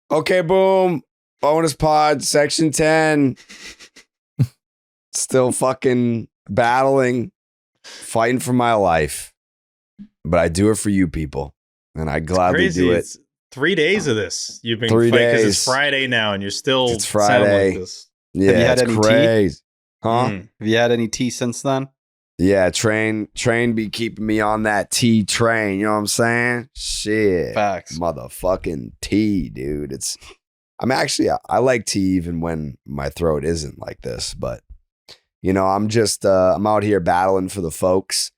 Okay, boom. Bonus pod, section 10. Still fucking battling, fighting for my life. But I do it for you people. And I gladly do it. It's 3 days of this. You've been 3 fighting because days. it's Friday now and you're still It's Friday. like this. Yeah, Have you had it's any crazy. tea? Huh? Have you had any tea since then? Yeah, train be keeping me on that tea train. You know what I'm saying? Shit. Facts. Motherfucking tea, dude. I like tea even when my throat isn't like this, but I'm out here battling for the folks.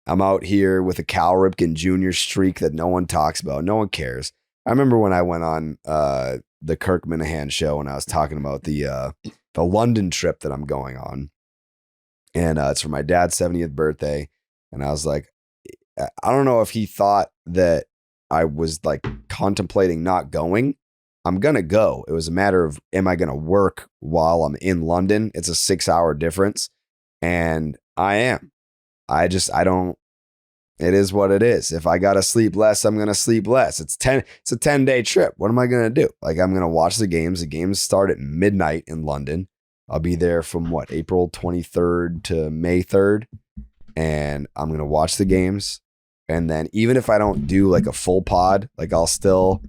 I'm out here with a Cal Ripken Jr. streak that no one talks about. No one cares. I remember when I went on the Kirk Minahan show and I was talking about the London trip that I'm going on. And it's for my dad's 70th birthday. And I was like, I don't know if he thought that I was like contemplating not going. I'm going to go. It was a matter of, am I going to work while I'm in London? It's a 6-hour difference. And I am. It is what it is. If I got to sleep less, I'm going to sleep less. It's a 10-day trip. What am I going to do? Like, I'm going to watch the games. The games start at midnight in London. I'll be there from April 23rd to May 3rd. And I'm going to watch the games. And then even if I don't do like a full pod, like I'll still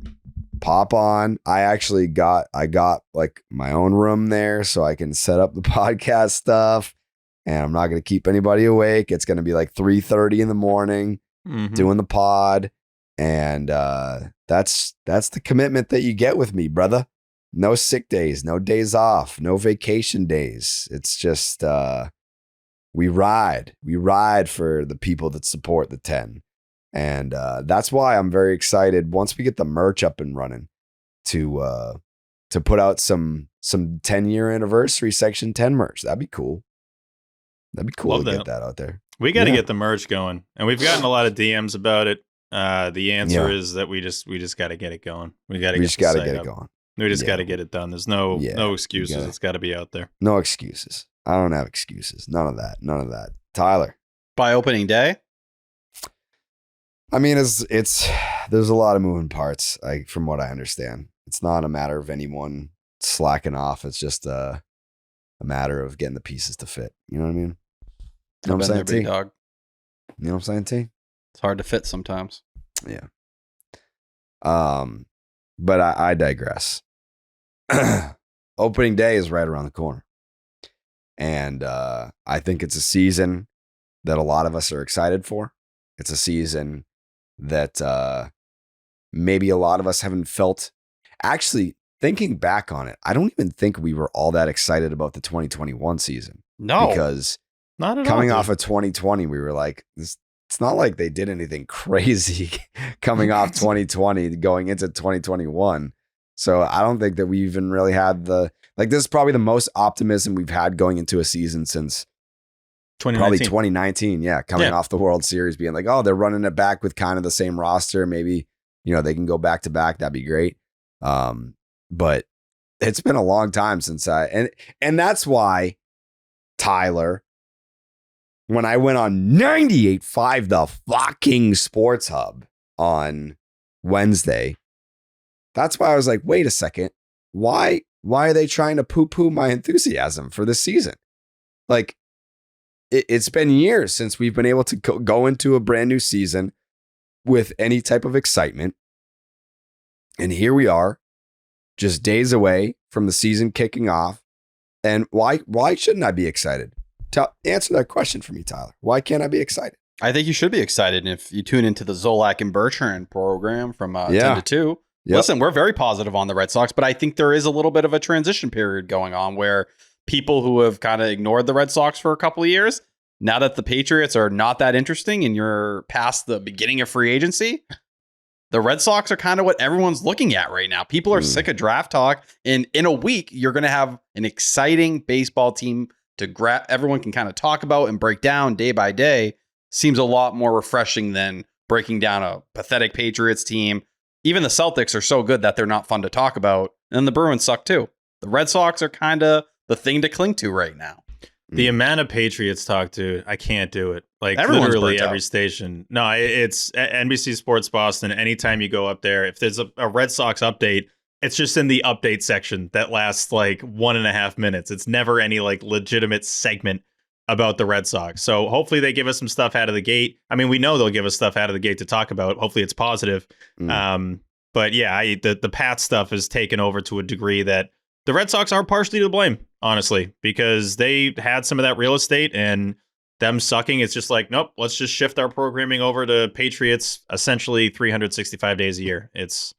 pop on. I got like my own room there so I can set up the podcast stuff. And I'm not going to keep anybody awake. It's going to be like 3:30 in the morning doing the pod. And that's the commitment that you get with me, brother. No sick days, no days off, no vacation days. It's just we ride for the people that support the 10. And that's why I'm very excited once we get the merch up and running to put out some 10-year anniversary section 10 merch. That'd be cool. That'd be cool to get that out there. We got to get the merch going. And we've gotten a lot of DMs about it. The answer is that we just got to get it going. We just got to get it going. We just got to get it done. There's no excuses. It's got to be out there. No excuses. I don't have excuses. None of that. Tyler. By opening day? I mean, it's there's a lot of moving parts, from what I understand. It's not a matter of anyone slacking off. It's just a matter of getting the pieces to fit. You know what I mean? You know what I'm saying, T? Dog. You know what I'm saying, T? It's hard to fit sometimes. Yeah. But I digress. Opening day is right around the corner. And I think it's a season that a lot of us are excited for. It's a season that maybe a lot of us haven't felt. Actually, thinking back on it, I don't even think we were all that excited about the 2021 season. No. Because not at coming all, off of 2020, we were like, it's not like they did anything crazy coming off 2020 going into 2021. So I don't think that we even really had this is probably the most optimism we've had going into a season since 2019. Probably 2019. Yeah. Coming off the World Series being like, oh, they're running it back with kind of the same roster. Maybe, they can go back to back. That'd be great. But it's been a long time since and that's why, Tyler, when I went on 98.5, the fucking Sports Hub on Wednesday, that's why I was like, wait a second. Why are they trying to poo-poo my enthusiasm for this season? Like, it's been years since we've been able to go into a brand new season with any type of excitement. And here we are, just days away from the season kicking off. And why shouldn't I be excited? Answer that question for me, Tyler. Why can't I be excited? I think you should be excited. And if you tune into the Zolak and Bertrand program from 10 to 2, listen, we're very positive on the Red Sox, but I think there is a little bit of a transition period going on where people who have kind of ignored the Red Sox for a couple of years, now that the Patriots are not that interesting and you're past the beginning of free agency, the Red Sox are kind of what everyone's looking at right now. People are sick of draft talk. And in a week, you're going to have an exciting baseball team to everyone can kind of talk about and break down day by day. Seems a lot more refreshing than breaking down a pathetic Patriots team. Even the Celtics are so good that they're not fun to talk about. And the Bruins suck too. The Red Sox are kind of the thing to cling to right now. The amount of Patriots talk to, I can't do it. Like Everyone's literally burnt every out. station. No, it's NBC Sports Boston. Anytime you go up there, if there's a Red Sox update, it's just in the update section that lasts like 1.5 minutes. It's never any like legitimate segment about the Red Sox. So hopefully they give us some stuff out of the gate. I mean, we know they'll give us stuff out of the gate to talk about. Hopefully it's positive. But yeah, the Pat stuff is taken over to a degree that the Red Sox are partially to blame, honestly, because they had some of that real estate, and them sucking, it's just like, nope, let's just shift our programming over to Patriots essentially 365 days a year. It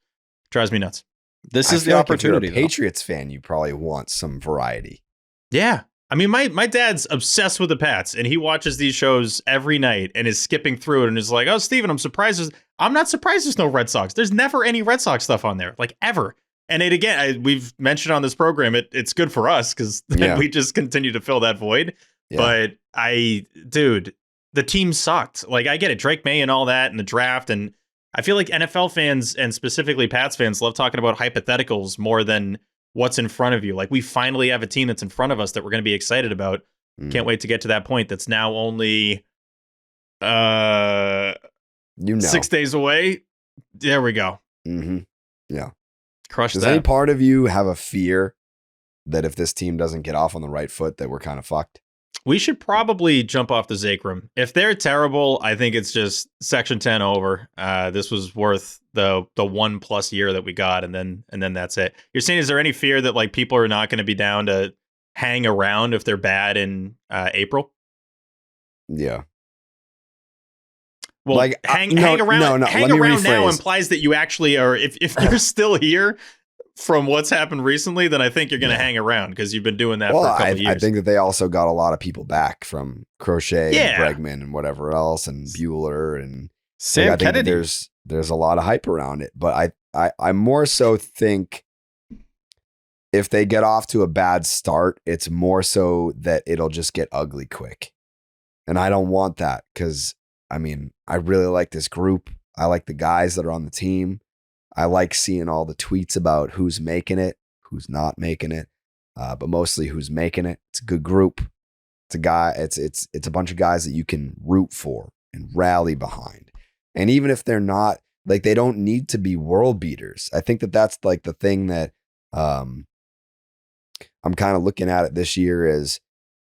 drives me nuts. This is the opportunity. If you're a Patriots fan, you probably want some variety. Yeah. I mean, my dad's obsessed with the Pats, and he watches these shows every night and is skipping through it and is like, oh, Steven, I'm surprised. I'm not surprised there's no Red Sox. There's never any Red Sox stuff on there, like ever. And it again, we've mentioned on this program, it's good for us because we just continue to fill that void. Yeah. But the team sucked. Like, I get it, Drake May and all that and the draft. And I feel like NFL fans and specifically Pats fans love talking about hypotheticals more than what's in front of you. Like, we finally have a team that's in front of us that we're going to be excited about. Can't wait to get to that point. That's now only 6 days away. There we go. Mm-hmm. Yeah. Crush Does that. any part of you have a fear that if this team doesn't get off on the right foot, that we're kind of fucked? We should probably jump off the Zakram. If they're terrible, I think it's just Section 10 over. This was worth the 1+ year that we got, and then that's it. You're saying, is there any fear that like people are not going to be down to hang around if they're bad in April? Yeah. Well, like hang around. Hang around now implies that you actually are. If you're still here from what's happened recently, then I think you're going to hang around because you've been doing that for a couple years. I think that they also got a lot of people back from Crochet and Bregman and whatever else, and Bueller and Sam I think Kennedy. There's a lot of hype around it, but I more so think if they get off to a bad start, it's more so that it'll just get ugly quick, and I don't want that because I mean I really like this group. I like the guys that are on the team. I like seeing all the tweets about who's making it, who's not making it, but mostly who's making it. It's a good group. It's a bunch of guys that you can root for and rally behind. And even if they're not, like, they don't need to be world beaters. I think that that's like the thing that I'm kind of looking at it this year is,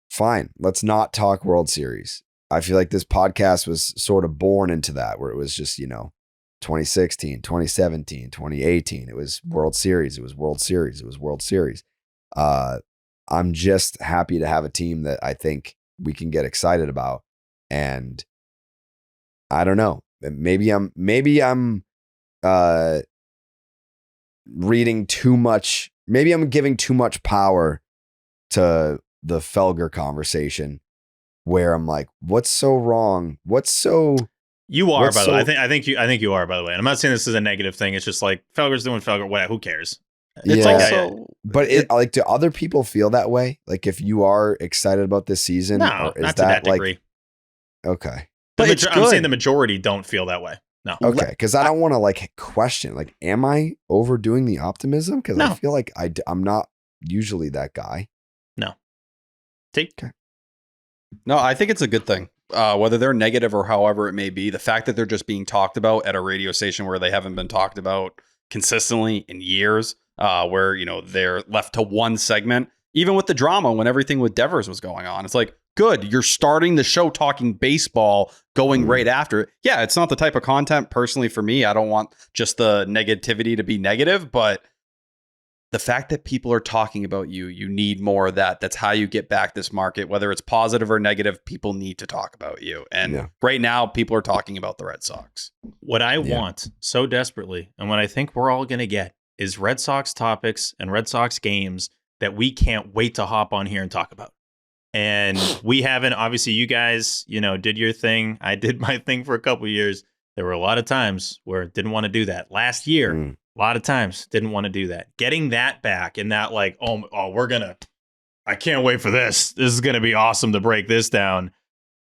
fine, let's not talk World Series. I feel like this podcast was sort of born into that, where it was just, 2016, 2017, 2018. It was World Series. It was World Series. It was World Series. I'm just happy to have a team that I think we can get excited about. And I don't know. Maybe I'm reading too much. Maybe I'm giving too much power to the Felger conversation, where I'm like, what's so wrong? You are, by the way. I think you are, by the way. And I'm not saying this is a negative thing. It's just like Felger's doing Felger. What? Who cares? It's but like, do other people feel that way? Like, if you are excited about this season, no, not to that degree. Okay, but I'm saying the majority don't feel that way. No. Okay, because I don't want to like question. Like, am I overdoing the optimism? Because I feel like I'm not usually that guy. No. Take. Okay. No, I think it's a good thing. Whether they're negative or however it may be, the fact that they're just being talked about at a radio station where they haven't been talked about consistently in years, where, they're left to one segment, even with the drama when everything with Devers was going on. It's like, good, you're starting the show talking baseball, going right after it. Yeah, it's not the type of content personally for me. I don't want just the negativity to be negative, but the fact that people are talking about you need more of that. That's how you get back this market, whether it's positive or negative. People need to talk about you. And right now, people are talking about the Red Sox. What I want so desperately, and what I think we're all going to get, is Red Sox topics and Red Sox games that we can't wait to hop on here and talk about. And we haven't, obviously, you guys, did your thing. I did my thing for a couple of years. There were a lot of times where I didn't want to do that. Last year, a lot of times didn't want to do that. Getting that back and that like, I can't wait for this. This is going to be awesome to break this down.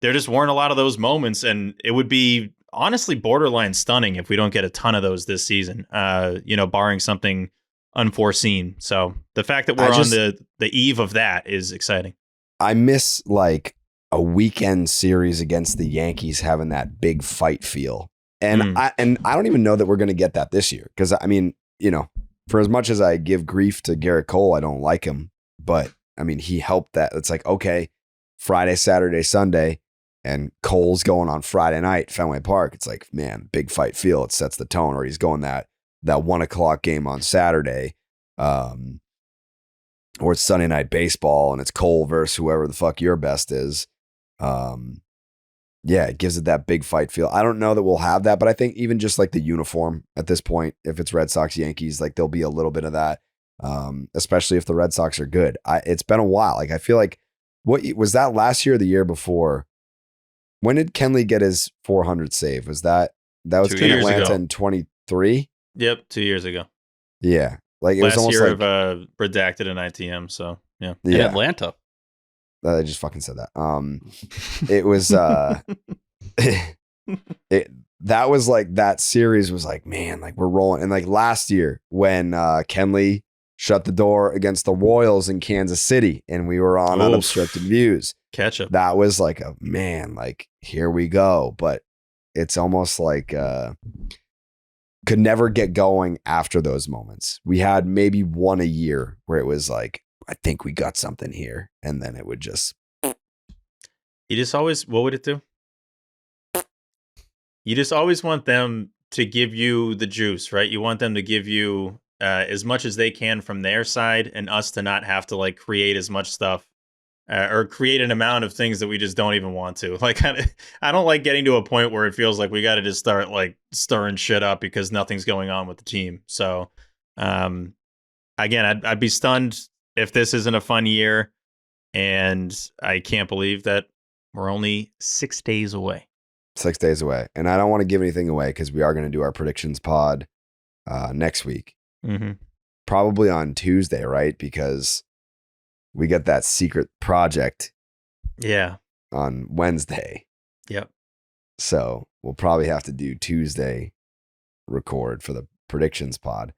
There just weren't a lot of those moments. And it would be honestly borderline stunning if we don't get a ton of those this season, barring something unforeseen. So the fact that we're on the eve of that is exciting. I miss like a weekend series against the Yankees having that big fight feel. And I don't even know that we're going to get that this year. Because, I mean, for as much as I give grief to Garrett Cole, I don't like him. But I mean, he helped that. It's like, okay, Friday, Saturday, Sunday, and Cole's going on Friday night, Fenway Park. It's like, man, big fight feel. It sets the tone. Or he's going that 1:00 game on Saturday. Or it's Sunday night baseball and it's Cole versus whoever the fuck your best is. Yeah, it gives it that big fight feel. I don't know that we'll have that, but I think even just like the uniform at this point, if it's Red Sox, Yankees, like there'll be a little bit of that, especially if the Red Sox are good. It's been a while. Like I feel like, what was that last year or the year before? When did Kenley get his 400 save? Was that was in Atlanta in 23? Yep, 2 years ago. Yeah. Like it last was almost year like of redacted in ITM, so yeah. In Atlanta. I just fucking said that. It was that was like, that series was like, man, like we're rolling. And like last year when Kenley shut the door against the Royals in Kansas City and we were on unobstructed views. Catch up. That was like a, man, like here we go. But it's almost like could never get going after those moments. We had maybe one a year where it was like, I think we got something here. And then it would just. You just always, what would it do? You just always want them to give you the juice, right? You want them to give you as much as they can from their side and us to not have to like create as much stuff or create an amount of things that we just don't even want to. Like, I don't like getting to a point where it feels like we got to just start like stirring shit up because nothing's going on with the team. So, again, I'd be stunned if this isn't a fun year, and I can't believe that we're only 6 days away. 6 days away. And I don't want to give anything away because we are going to do our predictions pod next week. Mm-hmm. Probably on Tuesday, right? Because we got that secret project on Wednesday. Yep. So we'll probably have to do Tuesday record for the predictions pod.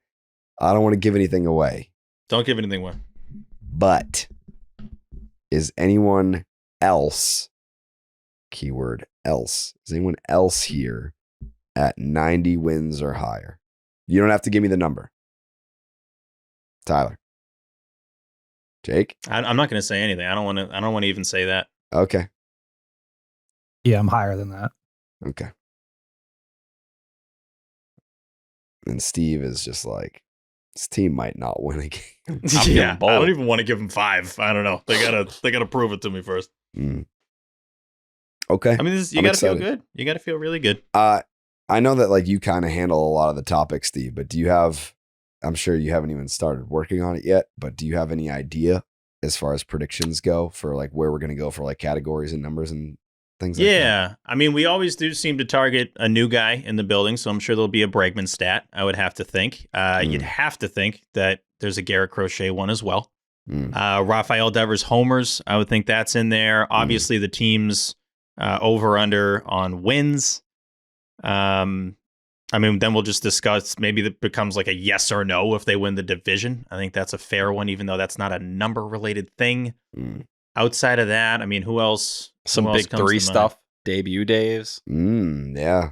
I don't want to give anything away. Don't give anything away. But is anyone else, keyword else, is anyone else here at 90 wins or higher? You don't have to give me the number. Tyler. Jake? I'm not going to say anything. I don't want to even say that. Okay. Yeah, I'm higher than that. Okay. And Steve is just like, this team might not win a game. Yeah, I don't even want to give them 5. I don't know. They gotta prove it to me first. Okay. I mean, you gotta feel good. You gotta feel really good. I know that like you kind of handle a lot of the topics, Steve, but do you have, I'm sure you haven't even started working on it yet, but do you have any idea as far as predictions go for like where we're going to go for like categories and numbers and things like that? Yeah. I mean, we always do seem to target a new guy in the building, so I'm sure there'll be a Bregman stat, I would have to think. You'd have to think that there's a Garrett Crochet one as well. Rafael Devers homers, I would think that's in there. Obviously, the team's over-under on wins. I mean, then we'll just discuss, maybe that becomes like a yes or no if they win the division. I think that's a fair one, even though that's not a number-related thing. Outside of that, I mean, who else? Some big 3 stuff, debut days. Yeah.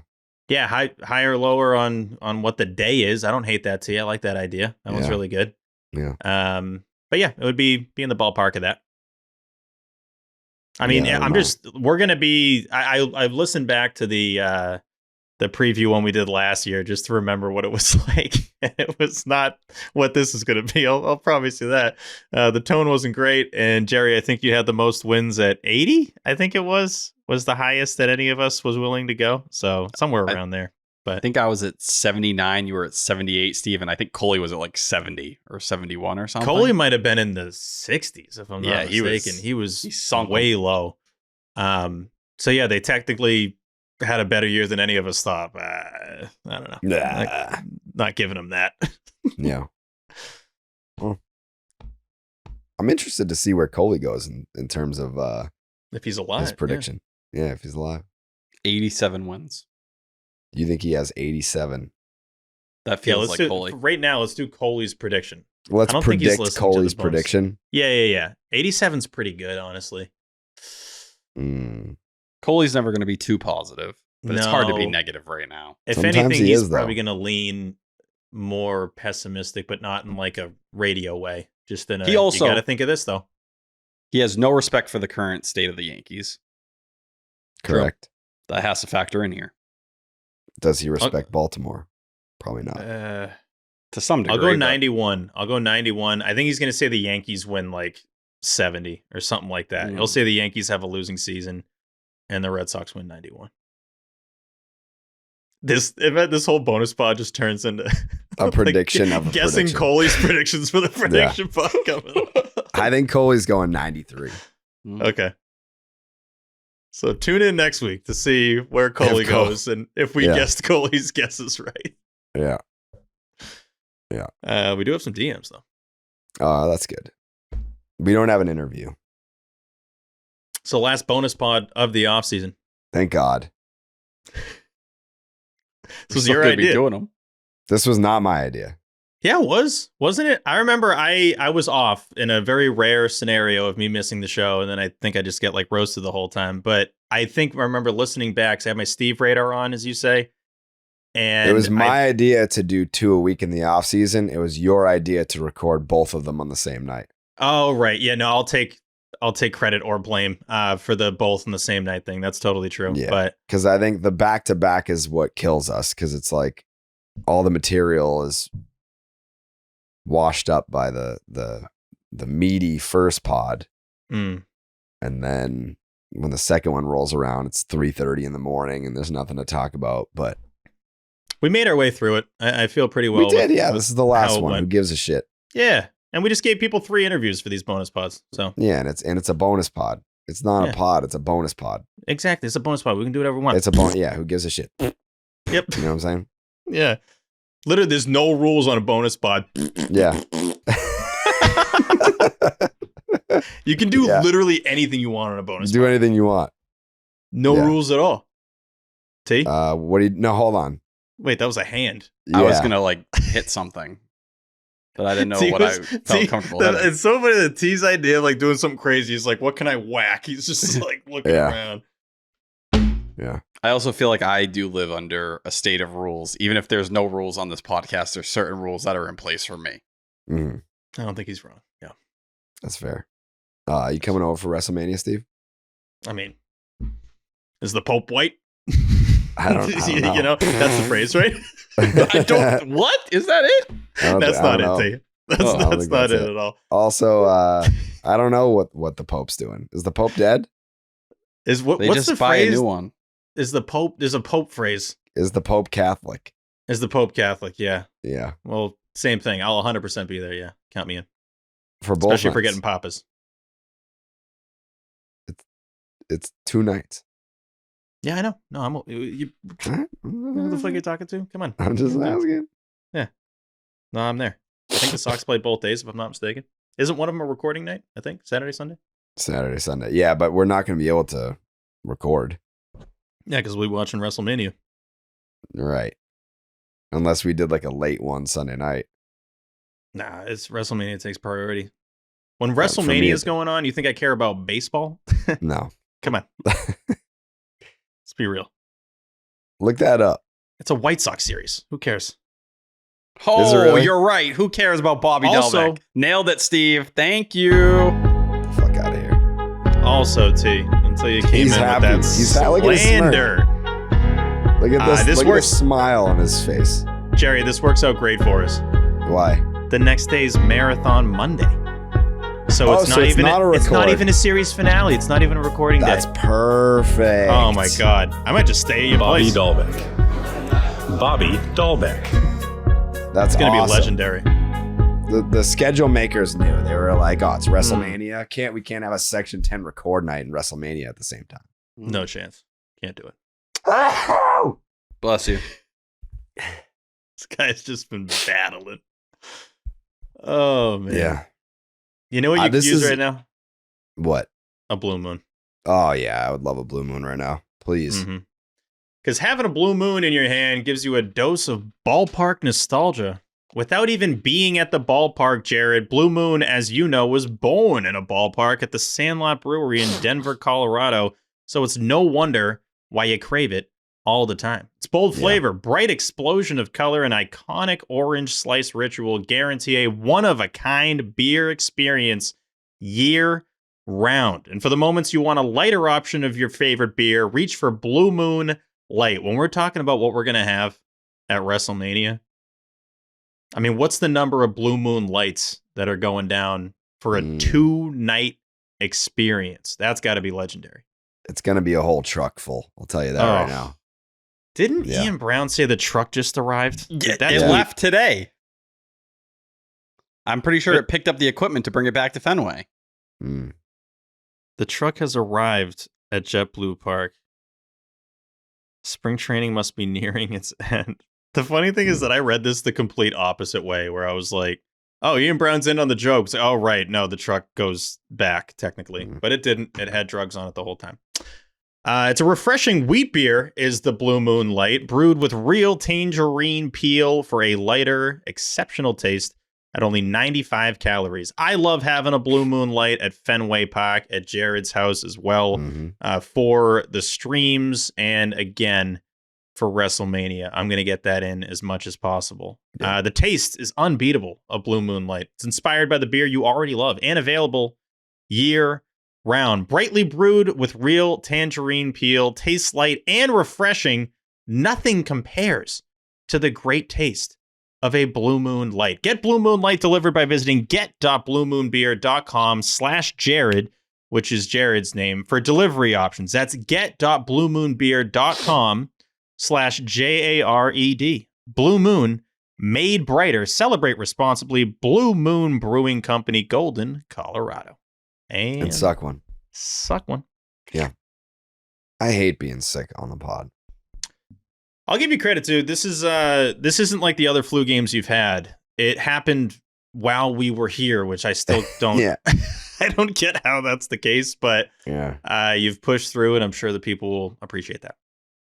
Yeah, high or lower on what the day is. I don't hate that too. I like that idea. That one's really good. Yeah. But yeah, it would be in the ballpark of that. I mean, we're going to be, I've listened back to the preview one we did last year just to remember what it was like. It was not what this is going to be. I'll promise you that. The tone wasn't great. And Jerry, I think you had the most wins at 80. I think it was the highest that any of us was willing to go. So somewhere around there. But I think I was at 79. You were at 78, Steve. And I think Coley was at like 70 or 71 or something. Coley might have been in the 60s, if I'm not mistaken. He was sunk way low. So yeah, they technically had a better year than any of us thought. I don't know. Not giving him that. Yeah. Well, I'm interested to see where Coley goes in terms of if he's alive. His prediction. Yeah, if he's alive. 87 wins. You think he has 87? That feels like Coley. Right now, let's do Coley's prediction. Let's predict Coley's prediction. Yeah. 87's pretty good, honestly. Coley's never going to be too positive, but it's hard to be negative right now. If anything, he's probably going to lean more pessimistic, but not in like a radio way. Just in a, you got to think of this though. He has no respect for the current state of the Yankees. Correct. That has to factor in here. Does he respect Baltimore? Probably not. To some degree. I'll go 91. I think he's going to say the Yankees win like 70 or something like that. He'll say the Yankees have a losing season and the Red Sox win 91. This whole bonus pod just turns into a prediction of a guessing prediction. Coley's predictions for the prediction pod coming up. I think Coley's going 93. Okay. So tune in next week to see where Coley goes and if we guessed Coley's guesses right. Yeah. We do have some DMs though. Oh, that's good. We don't have an interview. So last bonus pod of the offseason. Thank God. This was your idea. Doing them. This was not my idea. Yeah, it was. Wasn't it? I remember I was off in a very rare scenario of me missing the show, and then I think I just get like roasted the whole time. But I remember listening back, so I had my Steve radar on, as you say. And it was my idea to do 2 a week in the off season. It was your idea to record both of them on the same night. Oh, right. Yeah, no, I'll take credit or blame for the both on the same night thing. That's totally true. Yeah, but because I think the back-to-back is what kills us, because it's like all the material is washed up by the meaty first pod. Mm. And then when the second one rolls around, it's 3:30 in the morning and there's nothing to talk about. But we made our way through it. I feel pretty well. We did, yeah. This is the last one. Who gives a shit? Yeah. And we just gave people 3 interviews for these bonus pods. So yeah, and it's a bonus pod. It's not a pod, it's a bonus pod. Exactly. It's a bonus pod. We can do whatever we want. It's a bonus. Yeah, who gives a shit? Yep. You know what I'm saying? Yeah. Literally, there's no rules on a bonus pod. Yeah. You can do literally anything you want on a bonus pod. Do anything you want. No rules at all. T? No, hold on. Wait, that was a hand. Yeah. I was going to like hit something. But I didn't know what I felt comfortable with. It's so funny that T's idea of like doing something crazy is like, what can I whack? He's just like looking around. Yeah. I also feel like I do live under a state of rules. Even if there's no rules on this podcast, there's certain rules that are in place for me. Mm-hmm. I don't think he's wrong. Yeah. That's fair. You coming over for WrestleMania, Steve? I mean, is the Pope white? I don't know. You know, that's the phrase, right? What? Is that it? That's not it, T. That's not it at all. Also, I don't know what the Pope's doing. Is the Pope dead? What's the phrase? A new one. Is the Pope? There's a Pope phrase. Is the Pope Catholic? Is the Pope Catholic? Yeah. Yeah. Well, same thing. I'll 100% be there. Yeah, count me in. For both, especially for getting papas. It's 2 nights. Yeah, I know. No, I'm. You who the fuck are you talking to? Come on. I'm just asking. Yeah. No, I'm there. I think the Sox played both days, if I'm not mistaken. Isn't one of them a recording night? I think Saturday, Sunday. Yeah, but we're not going to be able to record. Yeah, because we're watching WrestleMania. Right. Unless we did like a late one Sunday night. Nah, it's WrestleMania takes priority. When WrestleMania is going on, you think I care about baseball? No. Come on. Let's be real. Look that up. It's a White Sox series. Who cares? Oh, really? You're right. Who cares about Bobby Delbeck? Nailed it, Steve. Thank you. Get the fuck out of here. Also, T, until you came in happy. with that slander. Look at this. Look at the smile on his face. Jerry, this works out great for us. Why? The next day's Marathon Monday. So it's not even a series finale. It's not even a recording day. That's perfect. Oh my God. I might just stay at your place. Bobby Dahlbeck. That's going to awesome. be legendary. The schedule makers knew. They were like, oh, it's WrestleMania. We can't have a Section 10 record night and WrestleMania at the same time. No chance. Can't do it. Oh! Bless you. This guy's just been battling. Oh, man. Yeah. You know what you could use right now? What? A blue moon. Oh, yeah. I would love a blue moon right now. Please. Because having a blue moon in your hand gives you a dose of ballpark nostalgia. Without even being at the ballpark, Jared, Blue Moon, as you know, was born in a ballpark at the Sandlot Brewery in Denver, Colorado. So it's no wonder why you crave it all the time. It's bold flavor, bright explosion of color, and iconic orange slice ritual guarantee a one-of-a-kind beer experience year round. And for the moments you want a lighter option of your favorite beer, reach for Blue Moon Light. When we're talking about what we're going to have at WrestleMania, I mean, what's the number of Blue Moon Lights that are going down for a 2-night experience? That's got to be legendary. It's going to be a whole truck full. I'll tell you that right now. Didn't Ian Brown say the truck just arrived? It left today. I'm pretty sure it picked up the equipment to bring it back to Fenway. Mm. The truck has arrived at JetBlue Park. Spring training must be nearing its end. The funny thing is that I read this the complete opposite way, where I was like, oh, Ian Brown's in on the jokes. Oh, right. No, the truck goes back, technically. But it didn't. It had drugs on it the whole time. It's a refreshing wheat beer, is the Blue Moon Light, brewed with real tangerine peel for a lighter, exceptional taste at only 95 calories. I love having a Blue Moon Light at Fenway Park, at Jared's house as well, for the streams and, again, for WrestleMania. I'm going to get that in as much as possible. Yeah. The taste is unbeatable of Blue Moon Light. It's inspired by the beer you already love and available year round. Brightly brewed with real tangerine peel, tastes light and refreshing. Nothing compares to the great taste of a Blue Moon Light. Get Blue Moon Light delivered by visiting get.bluemoonbeer.com/Jared, which is Jared's name, for delivery options. That's get.bluemoonbeer.com/JARED. Blue Moon, made brighter. Celebrate responsibly. Blue Moon Brewing Company, Golden, Colorado. And suck one. Suck one. Yeah. I hate being sick on the pod. I'll give you credit too. This isn't like the other flu games you've had. It happened while we were here, which I still don't. I don't get how that's the case, but you've pushed through, and I'm sure the people will appreciate that.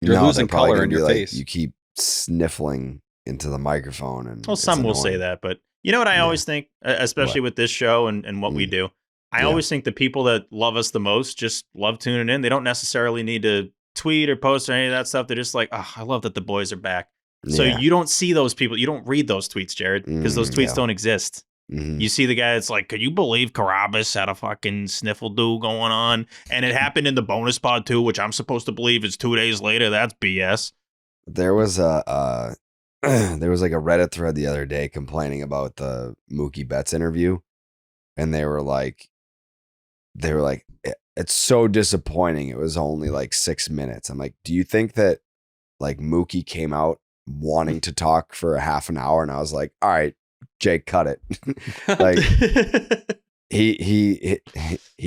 You're losing color in your face. You keep sniffling into the microphone, and some will say that, but you know what I always think, especially with this show and what we do. I always think the people that love us the most just love tuning in. They don't necessarily need to tweet or post or any of that stuff. They're just like, oh, I love that the boys are back. So you don't see those people. You don't read those tweets, Jared, because those tweets don't exist. You see the guy that's like, could you believe Carabas had a fucking sniffle do going on? And it happened in the bonus pod too, which I'm supposed to believe is 2 days later. That's BS. There was a there was like a Reddit thread the other day complaining about the Mookie Betts interview. And they were like, it's so disappointing. It was only like 6 minutes. I'm like, do you think that like Mookie came out wanting to talk for a half an hour? And I was like, all right, Jake, cut it. Like he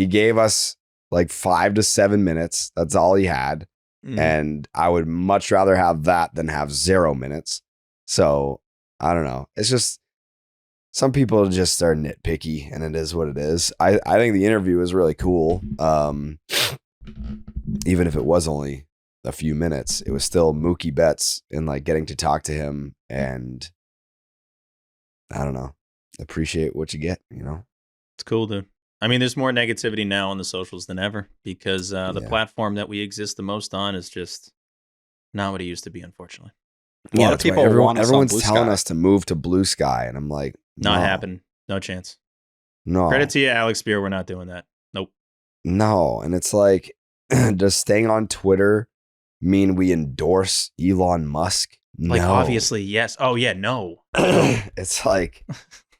gave us like 5 to 7 minutes. That's all he had. And I would much rather have that than have 0 minutes. So I don't know. It's just, some people just are nitpicky, and it is what it is. I think the interview was really cool. Even if it was only a few minutes, it was still Mookie Betts, and like getting to talk to him, and I don't know, appreciate what you get, you know? It's cool, dude. I mean, there's more negativity now on the socials than ever, because the platform that we exist the most on is just not what it used to be, unfortunately. A lot of people everyone's telling us to move to Blue Sky, and I'm like, not happening. No chance. No. Credit to you, Alex Beer. We're not doing that. Nope. No. And it's like, does staying on Twitter mean we endorse Elon Musk? Like, no. Obviously, yes. Oh, yeah, no. It's like,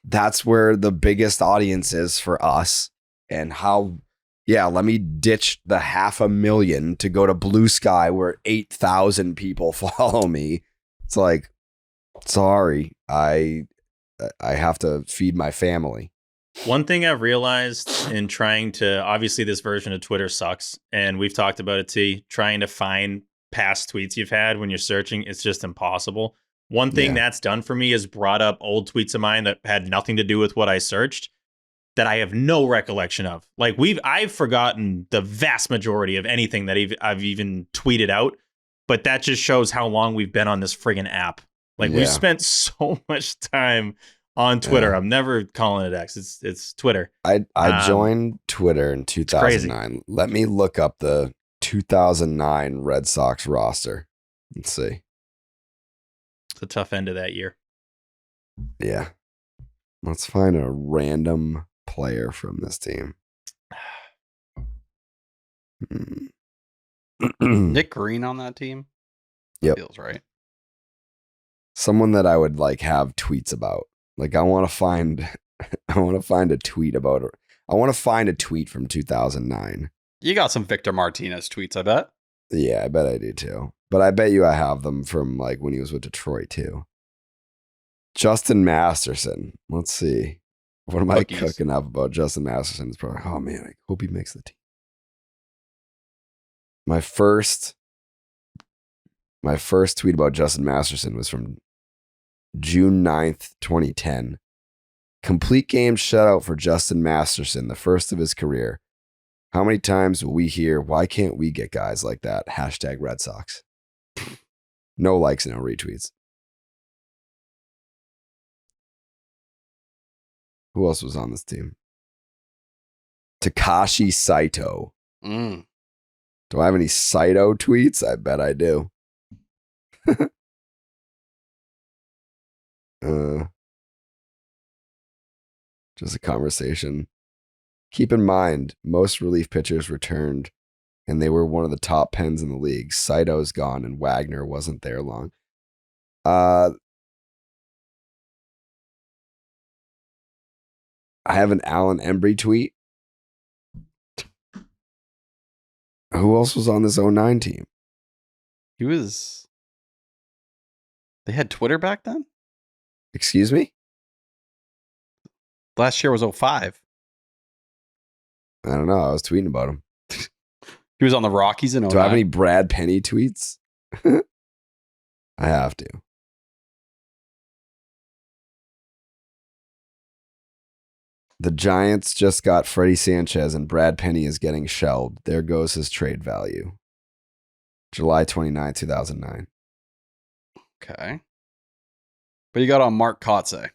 that's where the biggest audience is for us. And how, let me ditch the 500,000 to go to Blue Sky where 8,000 people follow me. It's like, sorry, I have to feed my family. One thing I've realized in trying to, obviously this version of Twitter sucks, and we've talked about it too, trying to find past tweets you've had when you're searching, it's just impossible. One thing that's done for me is brought up old tweets of mine that had nothing to do with what I searched that I have no recollection of. Like I've forgotten the vast majority of anything that I've even tweeted out, but that just shows how long we've been on this friggin' app. Like we've spent so much time on Twitter. I'm never calling it X. It's Twitter. I joined Twitter in 2009. Let me look up the 2009 Red Sox roster. Let's see. It's a tough end of that year. Yeah. Let's find a random player from this team. Nick Green on that team? Yep. Feels right. Someone that I would like have tweets about. Like I want to find a tweet about it. I want to find a tweet from 2009. You got some Victor Martinez tweets, I bet. Yeah, I bet I do too. But I bet you I have them from like when he was with Detroit too. Justin Masterson. Let's see. What am I cooking up about Justin Masterson? It's probably, oh man, I hope he makes the team. My first tweet about Justin Masterson was from June 9th, 2010. Complete game shutout for Justin Masterson, the first of his career. How many times will we hear, why can't we get guys like that? Hashtag Red Sox. No likes, no retweets. Who else was on this team? Takashi Saito. Do I have any Saito tweets? I bet I do. Just a conversation. Keep in mind, most relief pitchers returned, and they were one of the top pens in the league. Saito's gone, and Wagner wasn't there long. I have an Alan Embry tweet. Who else was on this 09 team? They had Twitter back then? Excuse me? Last year was 05. I don't know. I was tweeting about him. He was on the Rockies in 09. Do I have any Brad Penny tweets? I have to. The Giants just got Freddie Sanchez and Brad Penny is getting shelved. There goes his trade value. July 29, 2009. Okay. But you got on Mark Kotze.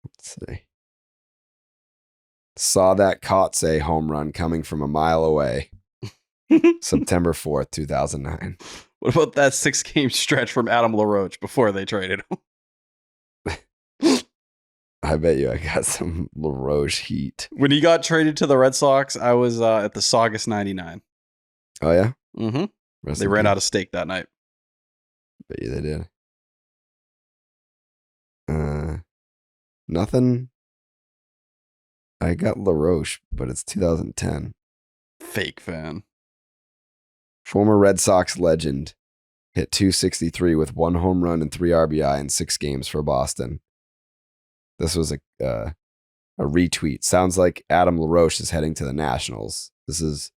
Let's see. Saw that Kotze home run coming from a mile away. September 4th, 2009. What about that 6-game stretch from Adam LaRoche before they traded him? I bet you I got some LaRoche heat. When he got traded to the Red Sox, I was at the Saugus 99. Oh, yeah? Mm-hmm. They ran out of steak that night. Bet you they did. Nothing. I got LaRoche, but it's 2010. Fake fan. Former Red Sox legend hit .263 with 1 home run and 3 RBI in 6 games for Boston. This was a retweet. Sounds like Adam LaRoche is heading to the Nationals. This is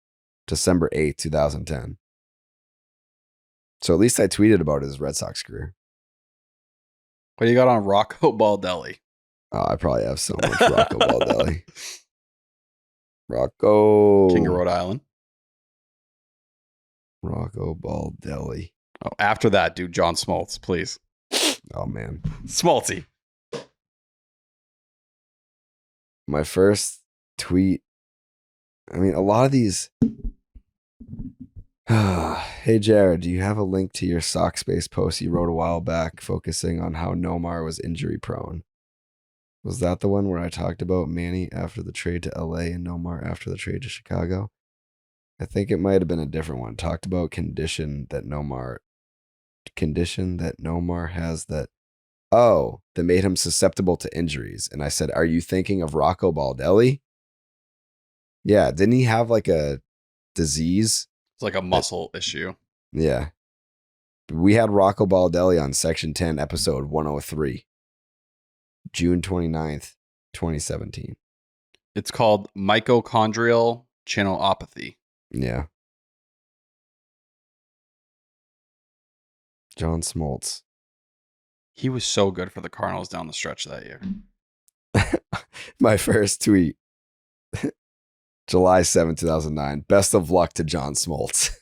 December 8th, 2010. So at least I tweeted about his Red Sox career. What do you got on Rocco Baldelli? Oh, I probably have so much Rocco Baldelli. Rocco. King of Rhode Island. Rocco Baldelli. Oh, after that, dude, John Smoltz, please. Oh, man. Smoltzy. My first tweet. I mean, a lot of these. Hey, Jared, do you have a link to your Sox Space post you wrote a while back focusing on how Nomar was injury prone? Was that the one where I talked about Manny after the trade to LA and Nomar after the trade to Chicago? I think it might have been a different one. Talked about condition that Nomar has that made him susceptible to injuries. And I said, are you thinking of Rocco Baldelli? Yeah, didn't he have like a disease? It's like a muscle issue. Yeah. We had Rocco Baldelli on Section 10, episode 103. June 29th, 2017. It's called mitochondrial channelopathy. Yeah. John Smoltz. He was so good for the Cardinals down the stretch that year. My first tweet. July 7th, 2009. Best of luck to John Smoltz.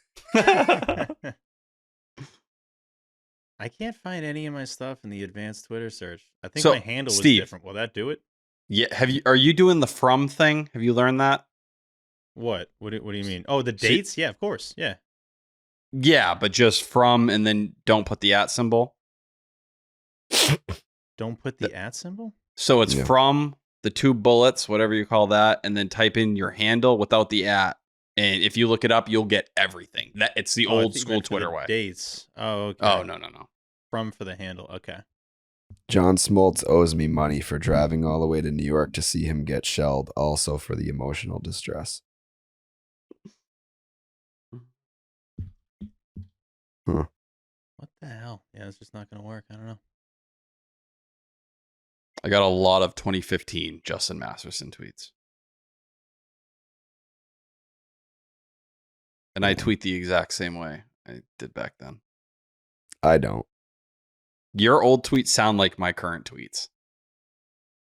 I can't find any of my stuff in the advanced Twitter search. I think my handle was different. Will that do it? Yeah. Are you doing the from thing? Have you learned that? What? What do you mean? Oh, the dates? Yeah, of course. Yeah. Yeah, but just from and then don't put the at symbol. Don't put the at symbol? So it's from the 2 bullets, whatever you call that, and then type in your handle without the at. And if you look it up, you'll get everything. That it's the old school Twitter way. Dates. Oh, okay. Oh, no. From for the handle. Okay. John Smoltz owes me money for driving all the way to New York to see him get shelled, also for the emotional distress. Huh. What the hell? Yeah, it's just not going to work. I don't know. I got a lot of 2015 Justin Masterson tweets. And I tweet the exact same way I did back then. I don't. Your old tweets sound like my current tweets.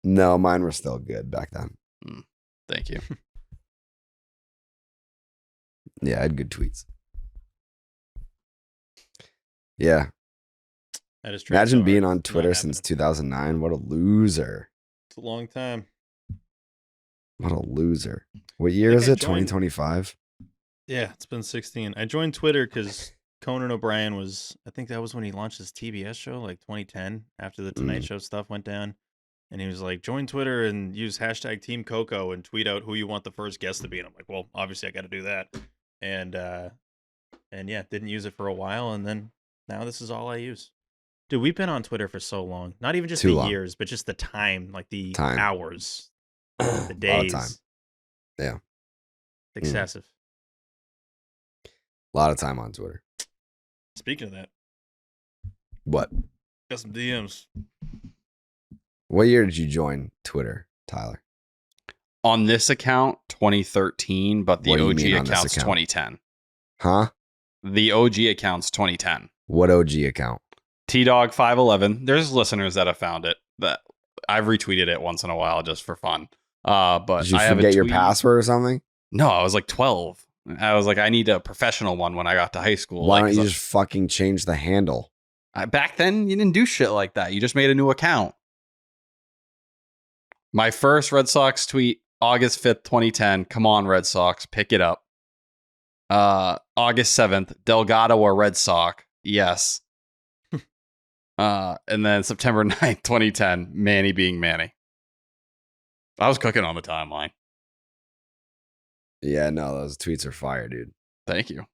No, mine were still good back then. Thank you. Yeah, I had good tweets. Yeah. Imagine being on Twitter since 2009. What a loser. It's a long time. What a loser. What year is it? 2025? Yeah, it's been 16. I joined Twitter because Conan O'Brien I think that was when he launched his TBS show, like 2010, after the Tonight Show stuff went down. And he was like, join Twitter and use hashtag Team Coco and tweet out who you want the first guest to be. And I'm like, well, obviously I got to do that. And yeah, didn't use it for a while. And then now this is all I use. Dude, we've been on Twitter for so long. Not even just the years, but just the time, like the hours, the days. A lot of time. Yeah. Excessive. A lot of time on Twitter. Speaking of that. What? Got some DMs. What year did you join Twitter, Tyler? On this account, 2013, but the OG account's 2010. Huh? The OG account's 2010. What OG account? TDog511. There's listeners that have found it. That I've retweeted it once in a while just for fun. But did you forget your password or something? No, I was like 12. I was like, I need a professional one when I got to high school. Why don't you just fucking change the handle? Back then, you didn't do shit like that. You just made a new account. My first Red Sox tweet, August 5th, 2010. Come on, Red Sox. Pick it up. August 7th, Delgado or Red Sox. Yes. And then September 9th, 2010, Manny being Manny. I was cooking on the timeline. Yeah, no, those tweets are fire, dude. Thank you.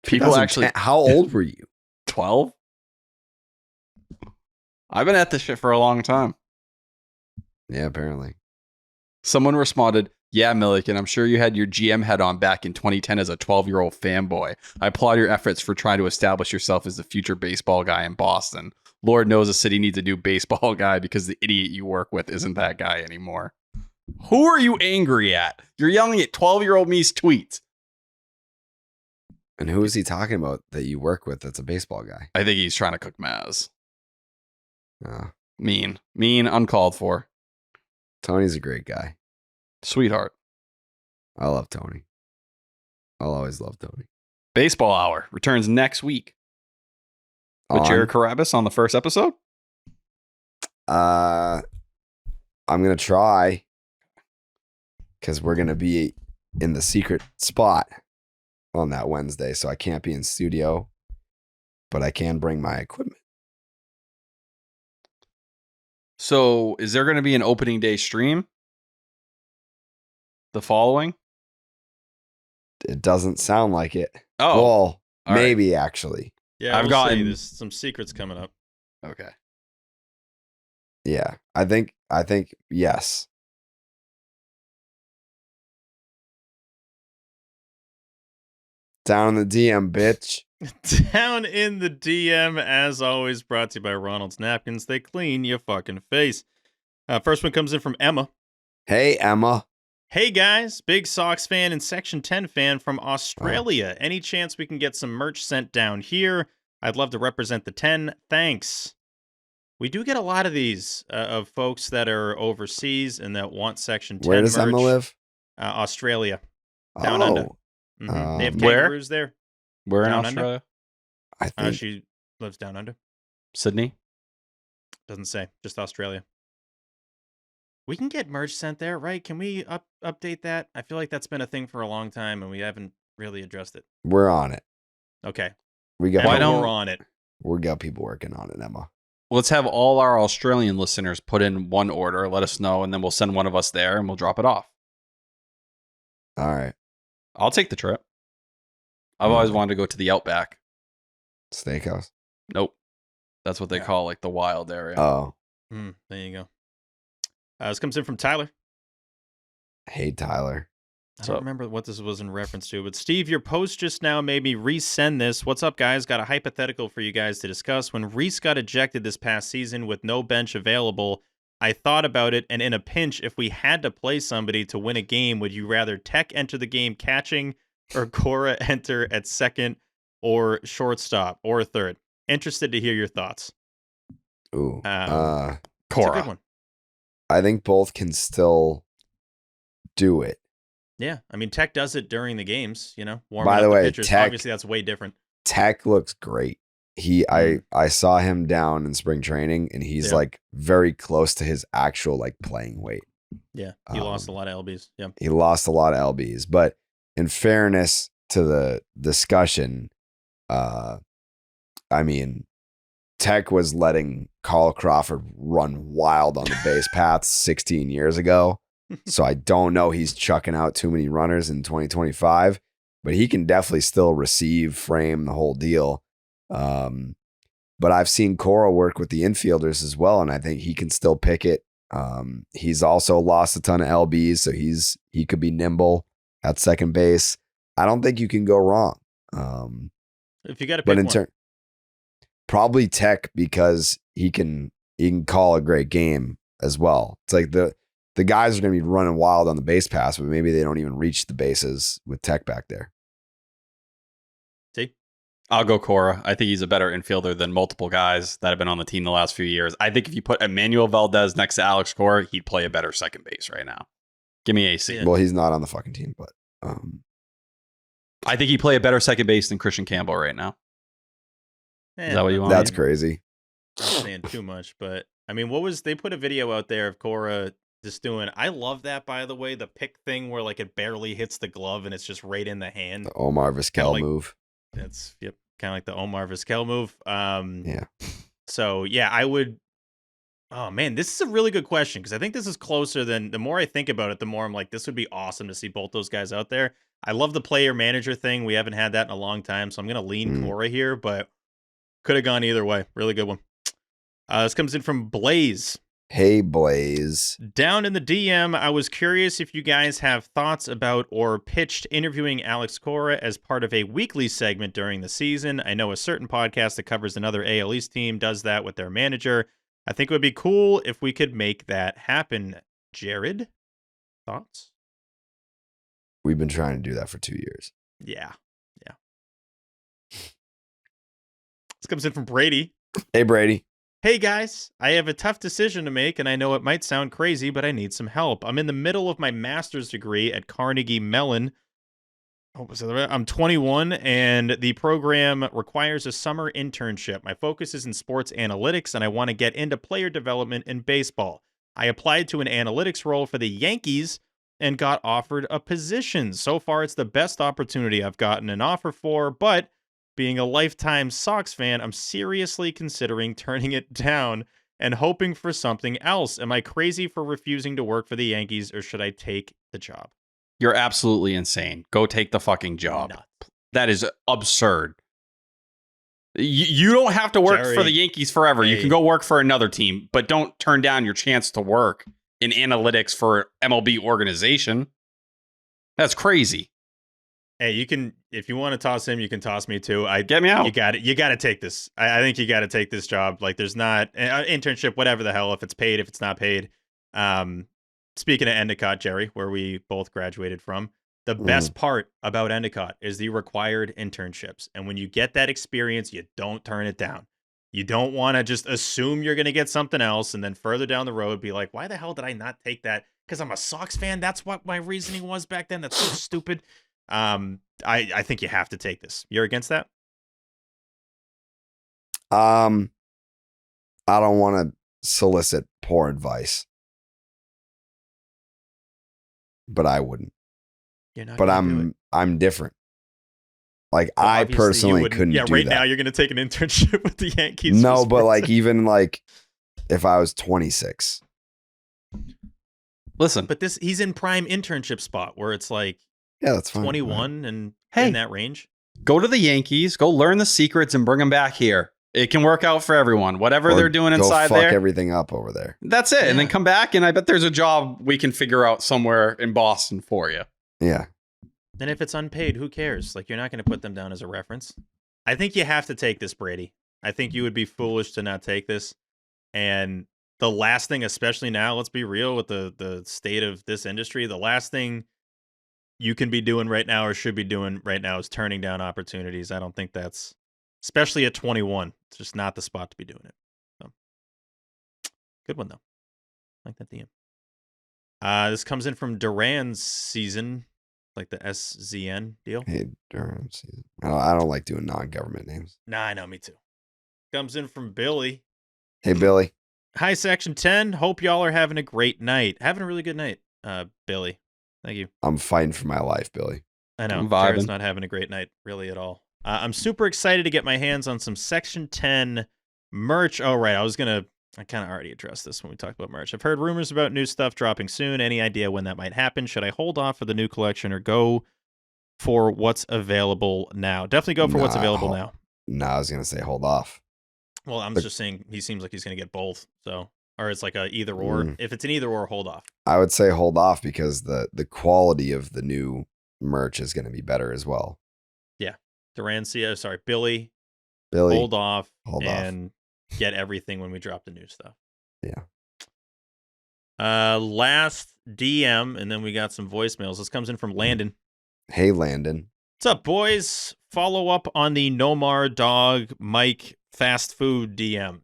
People actually... How old were you? 12? I've been at this shit for a long time. Yeah, apparently. Someone responded, yeah, Milliken, I'm sure you had your GM head on back in 2010 as a 12-year-old fanboy. I applaud your efforts for trying to establish yourself as the future baseball guy in Boston. Lord knows the city needs a new baseball guy because the idiot you work with isn't that guy anymore. Who are you angry at? You're yelling at 12-year-old me's tweets. And who is he talking about that you work with that's a baseball guy? I think he's trying to cook Maz. Mean, uncalled for. Tony's a great guy. Sweetheart. I love Tony. I'll always love Tony. Baseball Hour returns next week. With Jared Carabas on the first episode? I'm going to try. Because we're going to be in the secret spot on that Wednesday. So I can't be in studio. But I can bring my equipment. So is there going to be an opening day stream? The following? It doesn't sound like it. Oh. Well, maybe actually. Yeah, I've gotten there's some secrets coming up. Okay. Yeah, I think yes. Down in the DM, bitch. Down in the DM, as always, brought to you by Ronald's Napkins. They clean your fucking face. First one comes in from Emma. Hey, Emma. Hey, guys. Big Sox fan and Section 10 fan from Australia. Any chance we can get some merch sent down here? I'd love to represent the 10. Thanks. We do get a lot of these of folks that are overseas and that want Section 10 Where does merch. Emma live? Australia. Down under. Mm-hmm. They have kangaroos there. Where in down Australia? Under? I think she lives down under. Sydney? Doesn't say. Just Australia. We can get merch sent there, right? Can we update that? I feel like that's been a thing for a long time, and we haven't really addressed it. We're on it. Okay. We got. We're on it. We got people working on it, Emma. Let's have all our Australian listeners put in one order. Let us know, and then we'll send one of us there, and we'll drop it off. All right. I'll take the trip. I've always wanted to go to the Outback Steakhouse. Nope, that's what they call like the wild area. Oh, there you go. This comes in from Tyler. Hey, Tyler. I don't remember what this was in reference to, but Steve, your post just now made me resend this. What's up, guys? Got a hypothetical for you guys to discuss. When Reese got ejected this past season with no bench available, I thought about it, and in a pinch, if we had to play somebody to win a game, would you rather Tech enter the game catching or Cora enter at second or shortstop or third? Interested to hear your thoughts. Ooh. Cora. That's a good one. I think both can still do it. Yeah, I mean, Tech does it during the games, warming By the up way, pitchers. Tech, obviously that's way different. Tech looks great. I saw him down in spring training, and he's like very close to his actual like playing weight. Yeah, he lost a lot of LBs. Yeah, he lost a lot of LBs. But in fairness to the discussion, I mean, Tech was letting Carl Crawford run wild on the base paths 16 years ago. So I don't know he's chucking out too many runners in 2025, but he can definitely still receive, frame, the whole deal. But I've seen Cora work with the infielders as well, and I think he can still pick it. He's also lost a ton of LBs, so he could be nimble at second base. I don't think you can go wrong. If you got to pick one. Probably Tech, because he can call a great game as well. It's like the guys are going to be running wild on the base pass, but maybe they don't even reach the bases with Tech back there. See? I'll go Cora. I think he's a better infielder than multiple guys that have been on the team the last few years. I think if you put Emmanuel Valdez next to Alex Cora, he'd play a better second base right now. Give me AC. Yeah. Well, he's not on the fucking team, but I think he'd play a better second base than Christian Campbell right now. Is that what you want? That's crazy. I'm saying too much, but I mean, they put a video out there of Cora just doing, I love that, by the way, the pick thing where like it barely hits the glove and it's just right in the hand. The Omar Vizquel move. That's kind of like the Omar Vizquel move. Yeah. So yeah, I would. Oh man, this is a really good question, because I think this is closer than, the more I think about it, the more I'm like, this would be awesome to see both those guys out there. I love the player manager thing. We haven't had that in a long time, so I'm gonna lean Cora here, but could have gone either way. Really good one. This comes in from Blaze. Hey, Blaze. Down in the DM, I was curious if you guys have thoughts about or pitched interviewing Alex Cora as part of a weekly segment during the season. I know a certain podcast that covers another AL East team does that with their manager. I think it would be cool if we could make that happen. Jared, thoughts? We've been trying to do that for 2 years. Yeah. This comes in from Brady. Hey, Brady. Hey guys, I have a tough decision to make, and I know it might sound crazy, but I need some help. I'm in the middle of my master's degree at Carnegie Mellon. I'm 21, and the program requires a summer internship. My focus is in sports analytics, and I want to get into player development in baseball. I applied to an analytics role for the Yankees and got offered a position. So far, it's the best opportunity I've gotten an offer for, but being a lifetime Sox fan, I'm seriously considering turning it down and hoping for something else. Am I crazy for refusing to work for the Yankees, or should I take the job? You're absolutely insane. Go take the fucking job. Nuts. That is absurd. You don't have to work for the Yankees forever. You can go work for another team, but don't turn down your chance to work in analytics for MLB organization. That's crazy. Hey, you can, if you want to toss him, you can toss me too. Get me out. You got it. You got to take this. I think you got to take this job. Like, there's not an internship, whatever the hell, if it's paid, if it's not paid. Speaking of Endicott, Jerry, where we both graduated from, the best part about Endicott is the required internships. And when you get that experience, you don't turn it down. You don't want to just assume you're going to get something else and then further down the road be like, why the hell did I not take that? Because I'm a Sox fan. That's what my reasoning was back then. That's so stupid. I think you have to take this. You're against that? I don't want to solicit poor advice, but I wouldn't. You're not. But I'm different. Like well, I personally couldn't. Yeah, do right that. now you're going to take an internship with the Yankees. No, but like even like if I was 26. Listen, but he's in prime internship spot where it's like that's fine, 21 and in that range. Go to the Yankees, go learn the secrets, and bring them back here. It can work out for everyone. Whatever they're doing inside there, fuck everything up over there. That's it, and then come back, and I bet there's a job we can figure out somewhere in Boston for you. Yeah. And if it's unpaid, who cares? Like, you're not going to put them down as a reference. I think you have to take this, Brady. I think you would be foolish to not take this. And the last thing, especially now, let's be real with the state of this industry, the last thing you can be doing right now or should be doing right now is turning down opportunities. I don't think that's, especially at 21, it's just not the spot to be doing it. So, good one, though. I like that DM. This comes in from Duran's season. Like the SZN deal. Hey, Durham. I don't like doing non-government names. Nah, I know, me too. Comes in from Billy. Hey, Billy. Hi, Section 10. Hope y'all are having a great night. Having a really good night, Billy. Thank you. I'm fighting for my life, Billy. I know. Jared's not having a great night, really, at all. I'm super excited to get my hands on some Section 10 merch. Oh, right. I kind of already addressed this when we talked about merch. I've heard rumors about new stuff dropping soon. Any idea when that might happen? Should I hold off for the new collection or go for what's available now? Definitely go for what's available now. No, I was going to say hold off. Well, I'm just saying he seems like he's going to get both. So, or it's like a either or. If it's an either or, hold off. I would say hold off because the quality of the new merch is going to be better as well. Yeah. Billy. Hold off. Get everything when we drop the new stuff. Yeah. Last DM, and then we got some voicemails. This comes in from Landon. Hey, Landon. What's up, boys? Follow up on the Nomar Dog Mike fast food DM.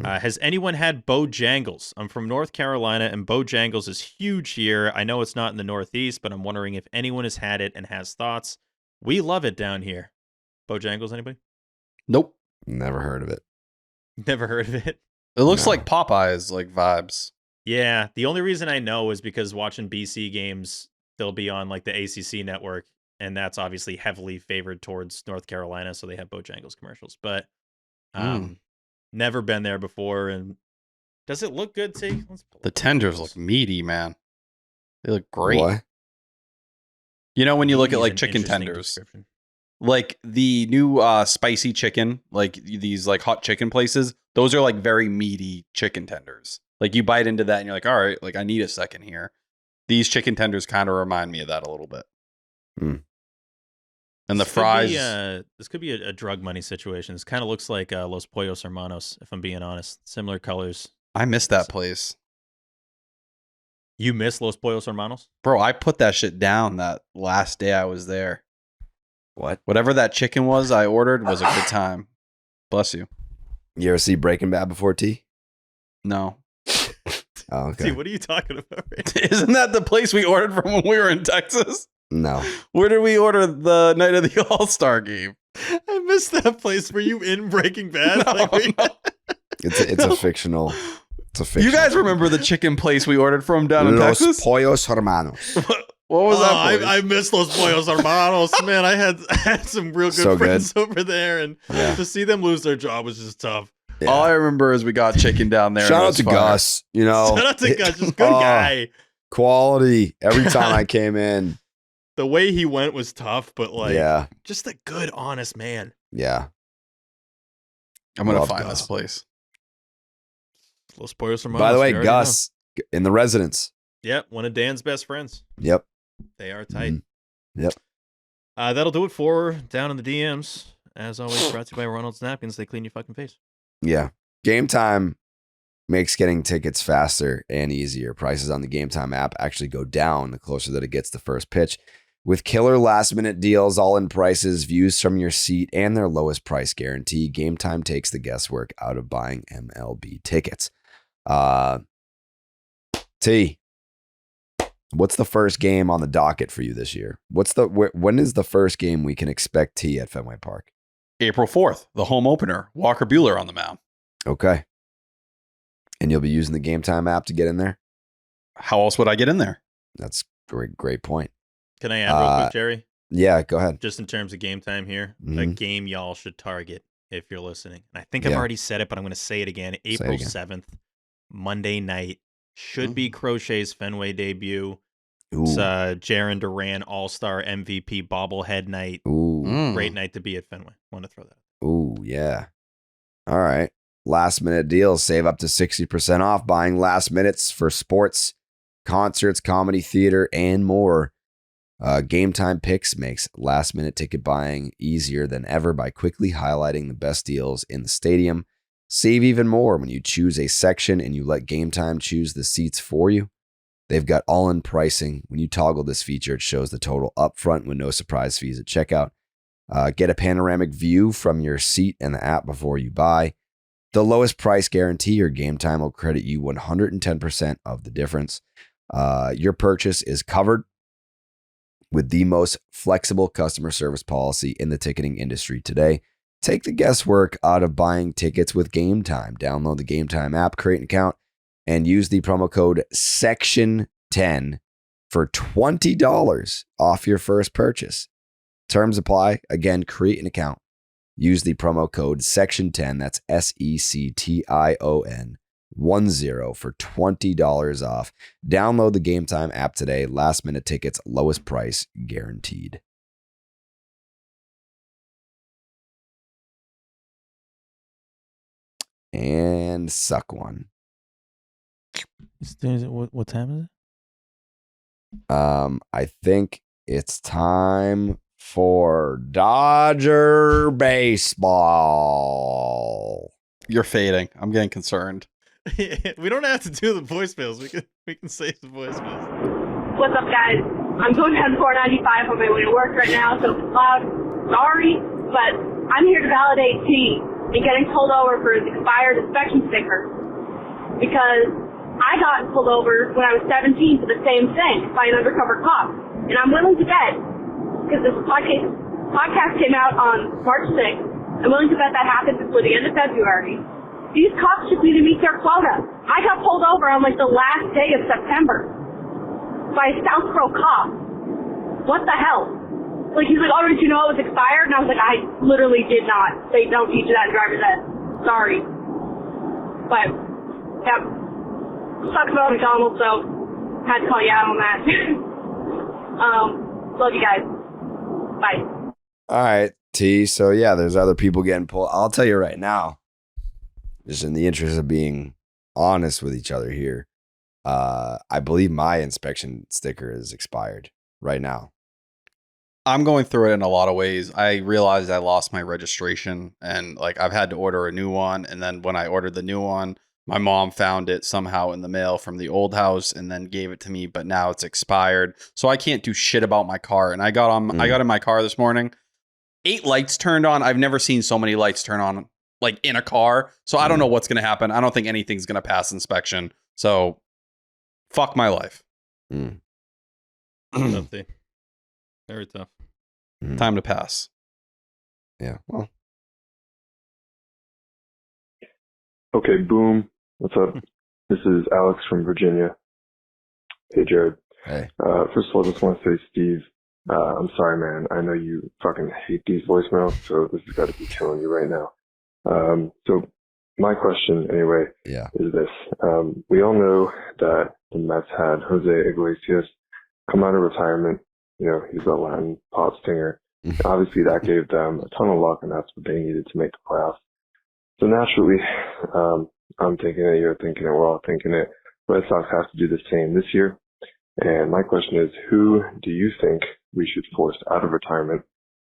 Has anyone had Bojangles? I'm from North Carolina, and Bojangles is huge here. I know it's not in the Northeast, but I'm wondering if anyone has had it and has thoughts. We love it down here. Bojangles, anybody? Nope. Never heard of it. Never heard of it. It looks like Popeyes, like vibes. Yeah, the only reason I know is because watching BC games, they'll be on like the ACC network, and that's obviously heavily favored towards North Carolina, so they have Bojangles commercials. But never been there before. And does it look good, T? The tenders look meaty, man. They look great. What? You know, when you look at like chicken tenders, like the new spicy chicken, like these like hot chicken places, those are like very meaty chicken tenders. Like you bite into that and you're like, all right, like I need a second here. These chicken tenders kind of remind me of that a little bit. And the fries. This could be a drug money situation. This kind of looks like Los Pollos Hermanos, if I'm being honest. Similar colors. I miss that place. You miss Los Pollos Hermanos? Bro, I put that shit down that last day I was there. What? Whatever that chicken was I ordered was a good time. Bless you. You ever see Breaking Bad before, T? No. Oh, okay. T, what are you talking about? Right? Isn't that the place we ordered from when we were in Texas? No. Where did we order the night of the All-Star game? I missed that place. Were you in Breaking Bad? No. It's a fictional. You guys remember the chicken place we ordered from down in Texas? Los Pollos Hermanos. What was that? I missed Los Pollos Hermanos. Man, I had some real good friends over there, and to see them lose their job was just tough. Yeah. All I remember is we got chicken down there. Shout out to Gus. You know, shout out to Gus, just good guy. Quality every time I came in. The way he went was tough, but like, just a good, honest man. Yeah, I'm gonna find this place. Los Pollos Hermanos. By the way, Gus in the residence. Yep, one of Dan's best friends. Yep, they are tight. Yep. That'll do it for Down in the DMs. As always, brought to you by Ronald's Napkins. They clean your fucking face. Yeah. Game Time makes getting tickets faster and easier. Prices on the Game Time app actually go down the closer that it gets to first pitch. With killer last-minute deals, all-in prices, views from your seat, and their lowest price guarantee, Game Time takes the guesswork out of buying MLB tickets. T, what's the first game on the docket for you this year? When is the first game we can expect T at Fenway Park? April 4th, the home opener. Walker Buehler on the mound. Okay. And you'll be using the Game Time app to get in there? How else would I get in there? That's Great point. Can I add real quick, Jerry? Yeah, go ahead. Just in terms of game time here, a game y'all should target if you're listening. And I think I've already said it, but I'm going to say it again. April 7th, Monday night, should be Crochet's Fenway debut. It's Jarren Duran All-Star MVP bobblehead night. Great night to be at Fenway. Want to throw that. Ooh, yeah. All right. Last minute deals. Save up to 60% off buying last minutes for sports, concerts, comedy, theater, and more. Game Time Picks makes last minute ticket buying easier than ever by quickly highlighting the best deals in the stadium. Save even more when you choose a section and you let Game Time choose the seats for you. They've got all-in pricing. When you toggle this feature, it shows the total upfront with no surprise fees at checkout. Get a panoramic view from your seat and the app before you buy. The lowest price guarantee or Game Time will credit you 110% of the difference. Your purchase is covered with the most flexible customer service policy in the ticketing industry today. Take the guesswork out of buying tickets with Game Time. Download the Game Time app, create an account, and use the promo code SECTION10 for $20 off your first purchase. Terms apply. Again, create an account. Use the promo code SECTION10, that's SECTION10 for $20 off. Download the Game Time app today. Last minute tickets, lowest price guaranteed. And suck one. What time is it? I think it's time for Dodger baseball. You're fading. I'm getting concerned. We don't have to do the voicemails. We can save the voicemails. What's up, guys? I'm going down 495 on my way to work right now, so if it's loud, sorry, but I'm here to validate T and getting pulled over for his expired inspection sticker because I got pulled over when I was 17 for the same thing by an undercover cop, and I'm willing to bet, because this podcast came out on March 6th, I'm willing to bet that happened before the end of February. These cops just need to meet their quota. I got pulled over on like the last day of September by a South Pro cop. What the hell? Like, he's like, oh, did you know it was expired? And I was like, I literally did not. They don't teach you that in driver's ed. Sorry. But, yeah, sucks about McDonald's, so had to call you out on that. Love you guys. Bye. All right, T. So, yeah, there's other people getting pulled. I'll tell you right now, just in the interest of being honest with each other here, I believe my inspection sticker is expired right now. I'm going through it in a lot of ways. I realized I lost my registration and like I've had to order a new one. And then when I ordered the new one, my mom found it somehow in the mail from the old house and then gave it to me, but now it's expired. So I can't do shit about my car. And I got in my car this morning, 8 lights turned on. I've never seen so many lights turn on like in a car. So I don't know what's going to happen. I don't think anything's going to pass inspection. So fuck my life. Tough thing. Very tough. Time to pass. Yeah. Well. Okay, boom. What's up? This is Alex from Virginia. Hey, Jared. Hey. First of all, I just want to say, Steve, I'm sorry, man. I know you fucking hate these voicemails, so this has got to be killing you right now. So my question, anyway, is this. We all know that the Mets had Jose Iglesias come out of retirement. You know, he's a Latin pop singer. Obviously, that gave them a ton of luck, and that's what they needed to make the playoffs. So naturally, I'm thinking it, you're thinking it, we're all thinking it. Red Sox have to do the same this year. And my question is, who do you think we should force out of retirement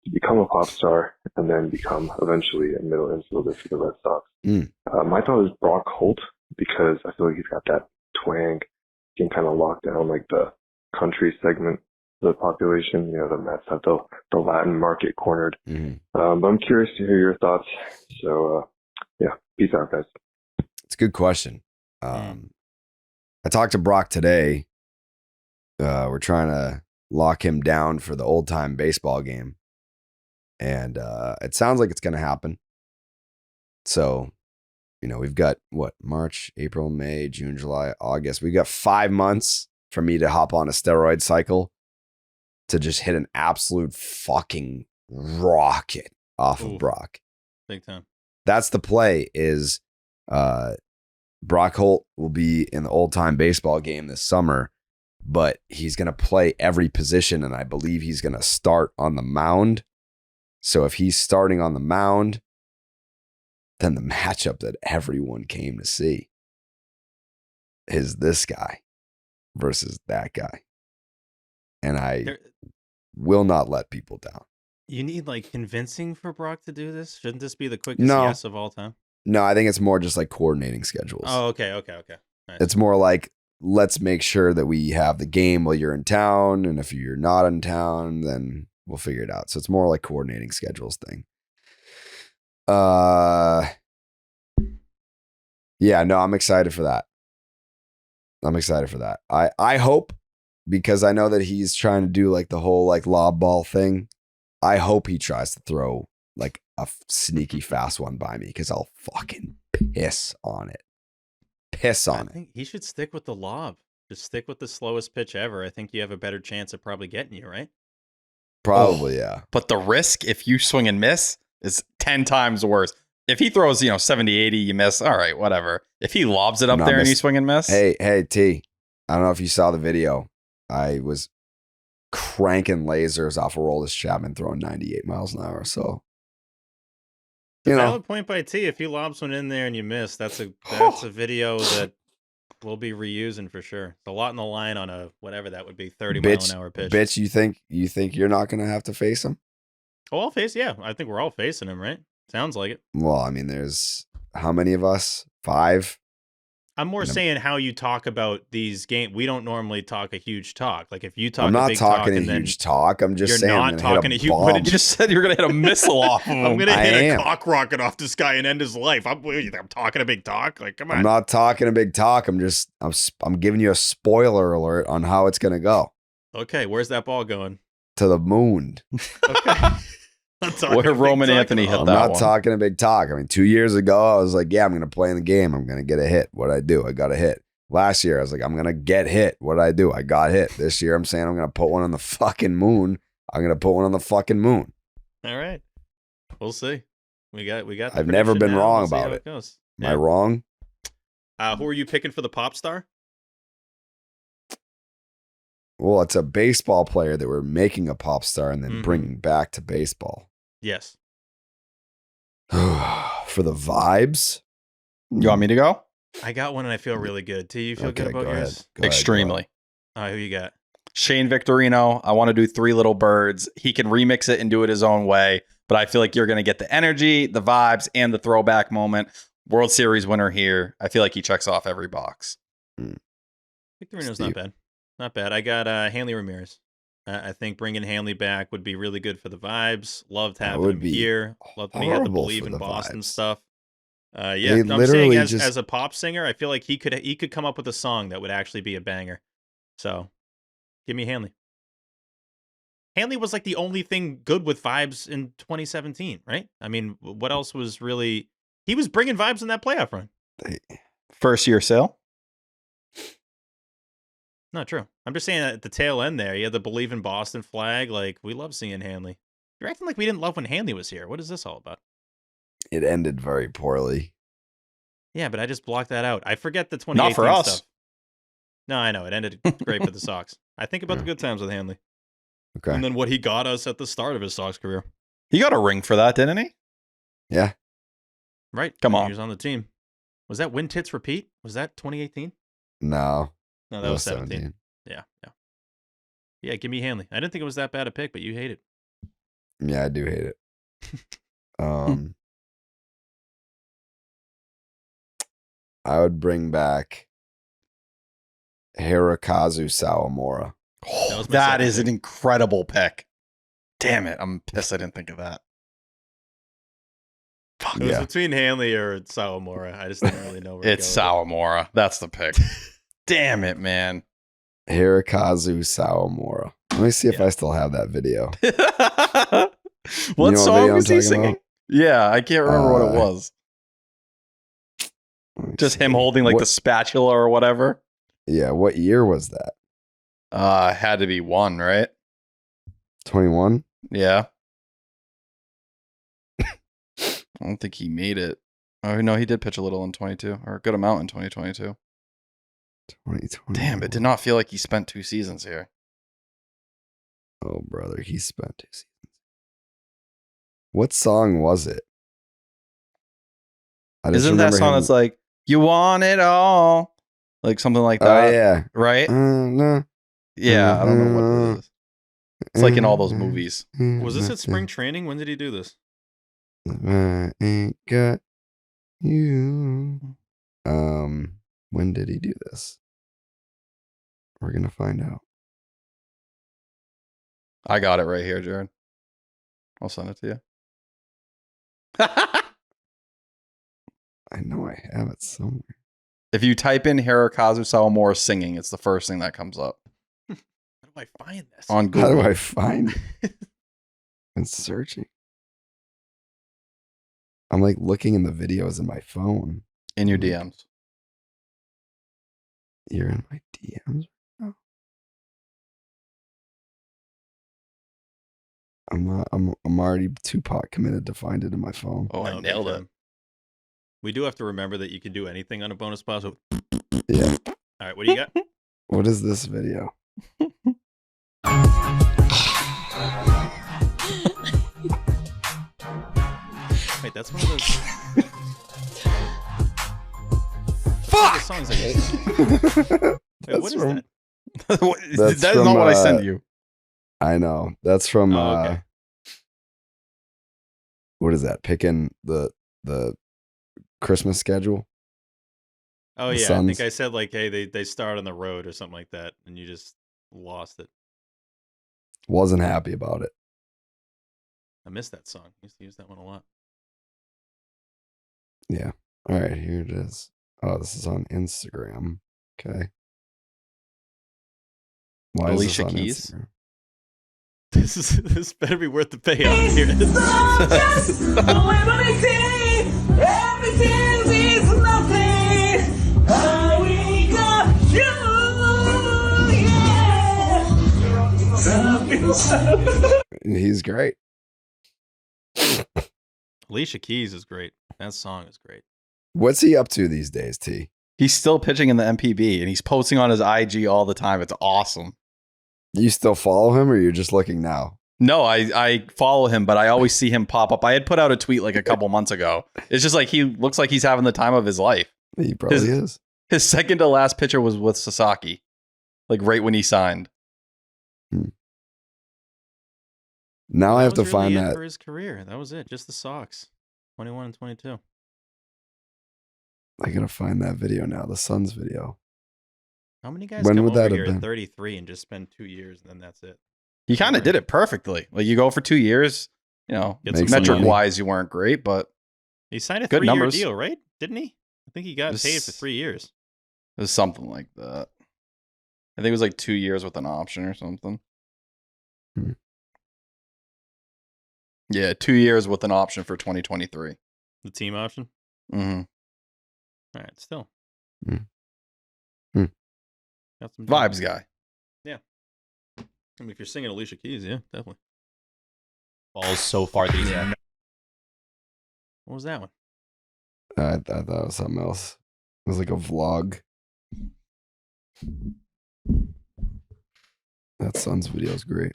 to become a pop star and then become eventually a middle infielder for the Red Sox? My thought is Brock Holt, because I feel like he's got that twang. He can kind of lock down like the country segment of the population. You know, the Mets have the Latin market cornered. But I'm curious to hear your thoughts. So, yeah, peace out, guys. It's a good question. I talked to Brock today. We're trying to lock him down for the old time baseball game. And it sounds like it's going to happen. So, you know, we've got March, April, May, June, July, August. We've got 5 months for me to hop on a steroid cycle to just hit an absolute fucking rocket off of Brock. Big time. That's the play is Brock Holt will be in the old time baseball game this summer, but he's going to play every position. And I believe he's going to start on the mound. So if he's starting on the mound, then the matchup that everyone came to see is this guy versus that guy. And I will not let people down. You need like convincing for Brock to do this? Shouldn't this be the quickest yes of all time? No, I think it's more just like coordinating schedules. Oh, okay. Nice. It's more like, let's make sure that we have the game while you're in town. And if you're not in town, then we'll figure it out. So it's more like coordinating schedules thing. Yeah, no, I'm excited for that. I hope, because I know that he's trying to do like the whole like lob ball thing. I hope he tries to throw like a sneaky fast one by me, because I'll fucking piss on it. I think he should stick with the lob. Just stick with the slowest pitch ever. I think you have a better chance of probably getting you, right? Probably, yeah. But the risk, if you swing and miss, is 10 times worse. If he throws, 70, 80, you miss. All right, whatever. If he lobs it up there and you swing and miss. Hey, T. I don't know if you saw the video. I was cranking lasers off of Aroldis Chapman throwing 98 miles an hour. So, valid point by T. If he lobs one in there and you miss, that's a video that we'll be reusing for sure. It's a lot in the line on a whatever that would be 30 mile an hour pitch. Bitch, you think you're not gonna have to face him? Oh, I'll face. Yeah, I think we're all facing him, right? Sounds like it. Well, I mean, there's how many of us? 5. I'm more saying how you talk about these games. We don't normally talk a huge talk. Like if you talk, I'm not talking a huge talk. I'm just saying you're not talking a huge. What did you just said? You're gonna hit a missile off of him. I'm gonna hit a cock rocket off this guy and end his life. I'm talking a big talk. Like come on. I'm not talking a big talk. I'm giving you a spoiler alert on how it's gonna go. Okay, where's that ball going? To the moon. Okay. Where Roman Anthony hit that one. I'm not talking a big talk. I mean, 2 years ago, I was like, yeah, I'm going to play in the game. I'm going to get a hit. What'd I do? I got a hit. Last year, I was like, I'm going to get hit. What'd I do? I got hit. This year, I'm saying I'm going to put one on the fucking moon. I'm going to put one on the fucking moon. All right. We'll see. We got. I've never been wrong about it. Am I wrong? Who are you picking for the pop star? Well, it's a baseball player that we're making a pop star and then bringing back to baseball. Yes. For the vibes? You want me to go? I got one and I feel really good. T, you feel good about yours? Extremely. All right, who you got? Shane Victorino. I want to do 3 Little Birds. He can remix it and do it his own way, but I feel like you're going to get the energy, the vibes, and the throwback moment. World Series winner here. I feel like he checks off every box. Victorino's not bad. Not bad. I got Hanley Ramirez. I think bringing Hanley back would be really good for the vibes. Loved having him here. Loved me had to believe in Boston stuff. I'm saying as a pop singer, I feel like he could come up with a song that would actually be a banger. So, give me Hanley. Hanley was like the only thing good with vibes in 2017, right? I mean, what else was really? He was bringing vibes in that playoff run. First year sale. Not true. I'm just saying at the tail end there, you had the Believe in Boston flag. Like, we love seeing Hanley. You're acting like we didn't love when Hanley was here. What is this all about? It ended very poorly. Yeah, but I just blocked that out. I forget the 2018 Not for us. stuff. No, I know. It ended great for the Sox. I think about the good times with Hanley. Okay. And then what he got us at the start of his Sox career. He got a ring for that, didn't he? Yeah. Right. Come on. He was on the team. Was that Win Tits Repeat? Was that 2018? No. No, that was 17. Yeah. Yeah, give me Hanley. I didn't think it was that bad a pick, but you hate it. Yeah, I do hate it. I would bring back Hirokazu Sawamura. That is an incredible pick. Damn it. I'm pissed I didn't think of that. It was between Hanley or Sawamura. I just didn't really know where it's Sawamura. That's the pick. Damn it, man. Hirokazu Sawamura. Let me see if I still have that video. What song was he singing? About? Yeah, I can't remember what it was. Just him holding like the spatula or whatever. Yeah, what year was that? Had to be 1, right? 21? Yeah. I don't think he made it. Oh, no, he did pitch a little in 22, or a good amount in 2022. 2020. Damn, it did not feel like he spent 2 seasons here. Oh, brother, he spent 2 seasons. What song was it? Isn't that song that's like, you want it all? Like something like that. Oh, yeah. Right? No. Yeah, I don't know what it is. It's like in all those movies. Was this at spring training? When did he do this? I ain't got you. When did he do this? We're gonna find out. I got it right here, Jared. I'll send it to you. I know I have it somewhere. If you type in Hirokazu Sawamura singing, it's the first thing that comes up. How do I find this? On Google. How do I find it? I'm searching. I'm like looking in the videos in my phone. In your DMs. You're in my DMs? Oh. I'm already too pot committed to find it in my phone. Oh, I nailed it. We do have to remember that you can do anything on a bonus pause. So... Yeah. All right, what do you got? What is this video? Wait, that's one of those. Fuck! Songs Wait, what is that? That is not what I sent you. I know. That's from okay. What is that? Picking the Christmas schedule? Oh the yeah, Suns? I think I said like, hey, they start on the road or something like that, and you just lost it. Wasn't happy about it. I missed that song. I used to use that one a lot. Yeah. All right, here it is. Oh, this is on Instagram. Okay. Why Alicia is this on Keys? Instagram? This better be worth the payout. Here it is. He's great. Alicia Keys is great. That song is great. What's he up to these days, T? He's still pitching in the MPB, and he's posting on his IG all the time. It's awesome. You still follow him, or you're just looking now? No, I follow him, but I always see him pop up. I had put out a tweet like a couple months ago. It's just like he looks like he's having the time of his life. He probably is. His second to last pitcher was with Sasaki, like right when he signed. Now I have to really find that for his career. That was it. Just the Sox, 21 and 22. I gotta find that video now. The Suns video. How many guys When come would over that have here been? at 33 and just spend 2 years and then that's it? He kind of did it perfectly. Like you go for 2 years, you know, metric wise, you weren't great, but he signed a good 3-year numbers. deal, right? Didn't he? I think he got paid for 3 years. It was something like that. I think it was like 2 years with an option or something. Yeah, 2 years with an option for 2023. The team option? Mm-hmm. All right, still. Got some vibes guy. Yeah. I mean, if you're singing Alicia Keys, yeah, definitely. Balls so far these. What was that one? I thought it was something else. It was like a vlog. That Suns video is great.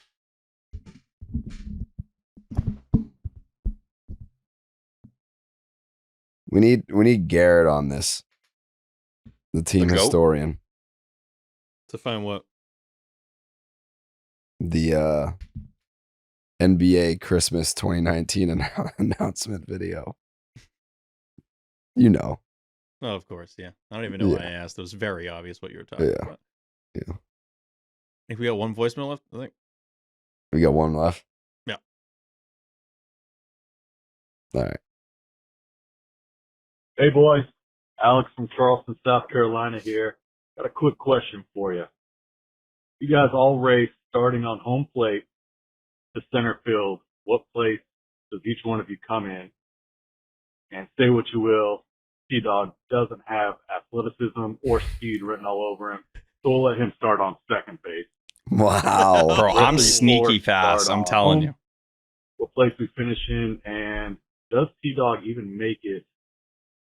We need Garrett on this. The team historian. To find what? The NBA Christmas 2019 announcement video. You know. Oh, of course, yeah. I don't even know why I asked. It was very obvious what you were talking about. Yeah. I think we got one voicemail left, I think. We got one left? Yeah. All right. Hey, boys. Alex from Charleston, South Carolina here. Got a quick question for you. You guys all race starting on home plate to center field. What place does each one of you come in? And say what you will, T-Dog doesn't have athleticism or speed written all over him, so we'll let him start on second base. Wow. Bro, I'm sneaky fast. I'm telling you. What place we finish in, and does T-Dog even make it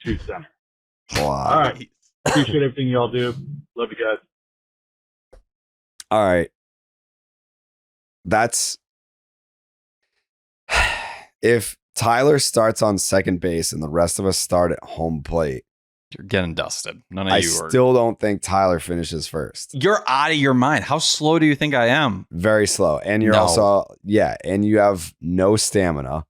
to center? Wow. All right. Appreciate everything y'all do. Love you guys. All right. That's if Tyler starts on second base and the rest of us start at home plate. You're getting dusted. None of I you still don't think Tyler finishes first. You're out of your mind. How slow do you think I am? Very slow. And you're also, and you have no stamina.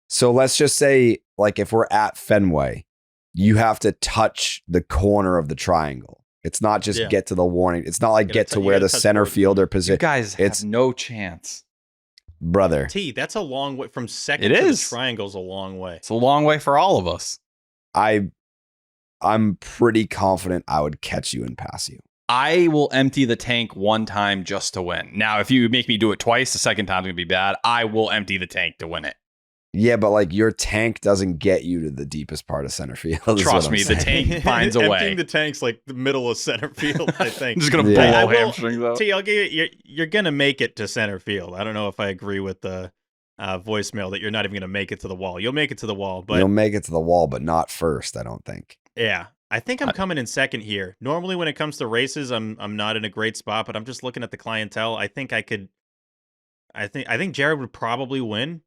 So let's just say, like, if we're at Fenway, you have to touch the corner of the triangle. It's not just get to the warning. It's not like get to where the center fielder position. You guys have no chance. Brother. That's a long way from second to the triangle's a long way. It's a long way for all of us. I'm pretty confident I would catch you and pass you. I will empty the tank one time just to win. Now, if you make me do it twice, the second time's going to be bad. I will empty the tank to win it. Yeah, but like your tank doesn't get you to the deepest part of center field. Trust me, the tank finds a way. Emptying the tank's like the middle of center field, I think. I'm just going to blow hamstrings out. I'll give you're going to make it to center field. I don't know if I agree with the voicemail that you're not even going to make it to the wall. You'll make it to the wall, but you'll make it to the wall, but not first, I don't think. Yeah. I think I'm coming in second here. Normally when it comes to races, I'm not in a great spot, but I'm just looking at the clientele. I think Jared would probably win.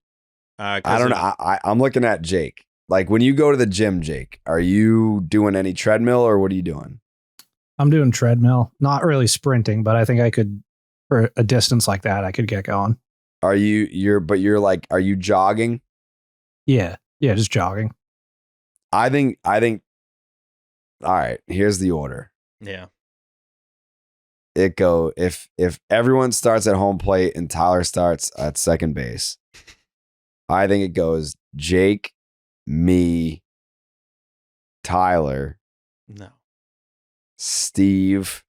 I don't know. I'm looking at Jake. Like when you go to the gym, Jake, are you doing any treadmill or what are you doing? I'm doing treadmill, not really sprinting, but I think I could, for a distance like that, I could get going. Are you jogging? Yeah, just jogging. I think, all right, here's the order. Yeah. If everyone starts at home plate and Tyler starts at second base, I think it goes Jake, me, Tyler, no, Steve,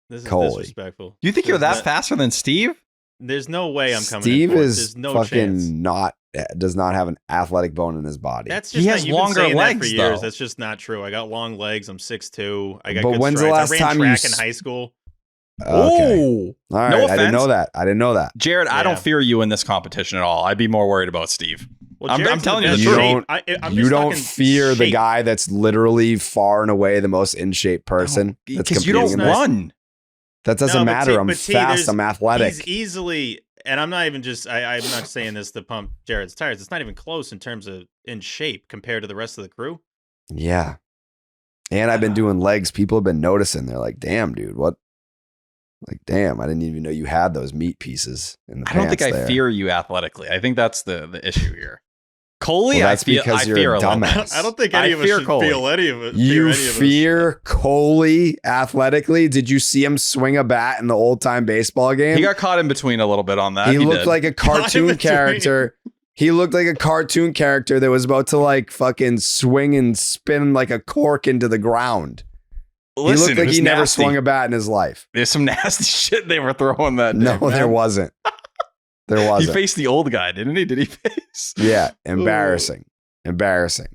this is Coley. Disrespectful. You think you're that faster than Steve? There's no way I'm coming. Steve in is There's no fucking chance. does not have an athletic bone in his body. That's just he has longer legs for years. though. That's just not true. I got long legs. I'm 6'2". I got But good when's strides. the last I ran time track you in high school. Okay. Oh, All right. no I didn't know that. Jared, I don't fear you in this competition at all. I'd be more worried about Steve. Well, I'm telling you the truth. You don't fear the guy that's literally far and away the most in shape person. Because you don't run. That doesn't matter. I'm fast. I'm athletic. He's easily, and I'm not even just. I'm not saying this to pump Jared's tires. It's not even close in terms of in shape compared to the rest of the crew. Yeah, and I've been doing legs. People have been noticing. They're like, "Damn, dude, what?" Like, damn, I didn't even know you had those meat pieces in the pants. I don't think there. I fear you athletically. I think that's the issue here. Coley, that's because I you're fear a dumbass. I don't think any of us should feel any of it. You fear Coley athletically? Did you see him swing a bat in the old time baseball game? He got caught in between a little bit on that. He looked like a cartoon character. He looked like a cartoon character that was about to like fucking swing and spin like a cork into the ground. Listen, he looked like he never swung a bat in his life. There's some nasty shit they were throwing that day. No, there wasn't. There wasn't. He faced the old guy, didn't he? Did he face? Yeah, embarrassing. Ooh. Embarrassing.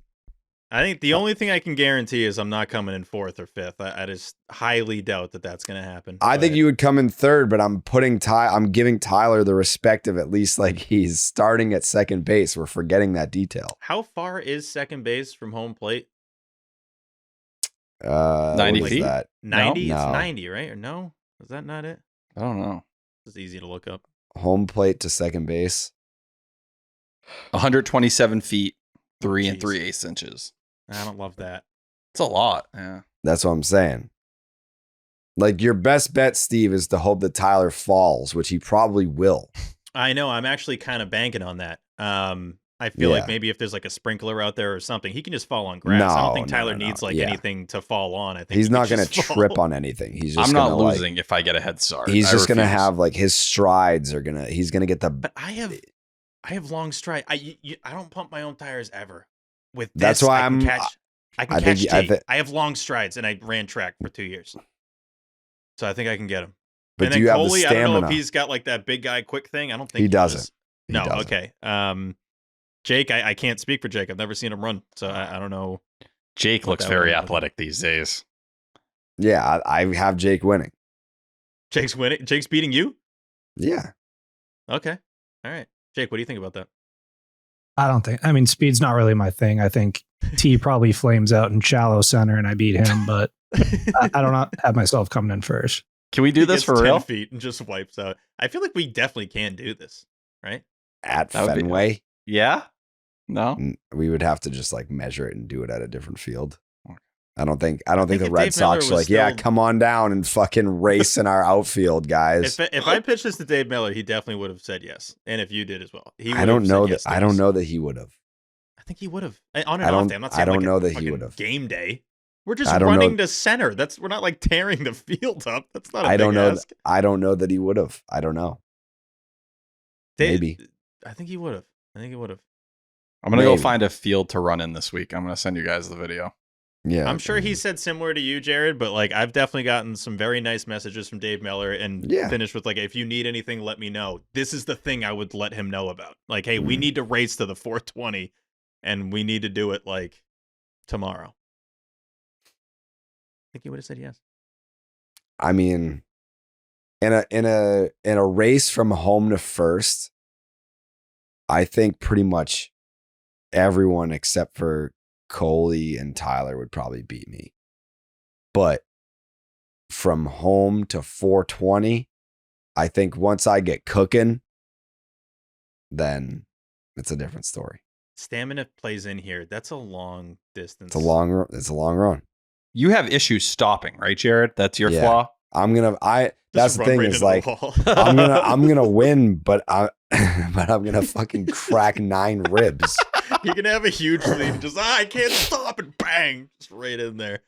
I think the only thing I can guarantee is I'm not coming in fourth or fifth. I just highly doubt that that's going to happen. I think you would come in third, but I'm giving Tyler the respect of at least like he's starting at second base. We're forgetting that detail. How far is second base from home plate? 90 feet? That? 90? No. It's 90, right? Or no? Is that not it? I don't know. It's easy to look up. Home plate to second base. 127 feet, 3 3/8 inches. I don't love that. It's a lot. Yeah. That's what I'm saying. Like your best bet, Steve, is to hope that Tyler falls, which he probably will. I know. I'm actually kind of banking on that. I feel like maybe if there's like a sprinkler out there or something, he can just fall on grass. I don't think Tyler needs anything to fall on. I think he's not going to trip on anything. He's just I'm not losing if I get a head start. He's just going to have like his strides he's going to get the. But I have long strides. I don't pump my own tires ever. With this, that's why I can catch Jake. I have long strides and I ran track for 2 years. So I think I can get him. But and do then you Coley, have the stamina? I don't know if he's got like that big guy quick thing. I don't think he doesn't. No, okay. Jake, I can't speak for Jake. I've never seen him run, so I don't know. Jake looks very athletic these days. Yeah, I have Jake winning. Jake's winning. Jake's beating you? Yeah. Okay. All right. Jake, what do you think about that? I mean, speed's not really my thing. I think T probably flames out in shallow center and I beat him, but I don't have myself coming in first. Can we do this for real? 10 feet and just wipes out. I feel like we definitely can do this, right? At Fenway? Yeah? No? We would have to just like measure it and do it at a different field. I don't think the Red Sox are like, come on down and fucking race in our outfield, guys. If I pitched this to Dave Miller, he definitely would have said yes. And if you did as well. I don't know that he would have. I think he would have. On and off day. I'm not saying I don't know that he would have. Game day. We're just running to center. We're not like tearing the field up. That's not a big ask. I don't know that he would have. I don't know. Maybe. I think he would have. I'm going to go find a field to run in this week. I'm going to send you guys the video. Yeah, I'm sure he said similar to you, Jared, but like I've definitely gotten some very nice messages from Dave Miller and finished with like, if you need anything, let me know. This is the thing I would let him know about. Like, hey, we need to race to the 420 and we need to do it like tomorrow. I think he would have said yes. I mean, in a race from home to first, I think pretty much everyone except for Coley and Tyler would probably beat me. But from home to 420, I think once I get cooking, then it's a different story. Stamina plays in here. That's a long distance. It's a long run. You have issues stopping, right, Jared? That's your flaw. That's the thing is like, I'm gonna win, but I'm gonna fucking crack 9 ribs. You can have a huge lead, just I can't stop, and bang, just right in there.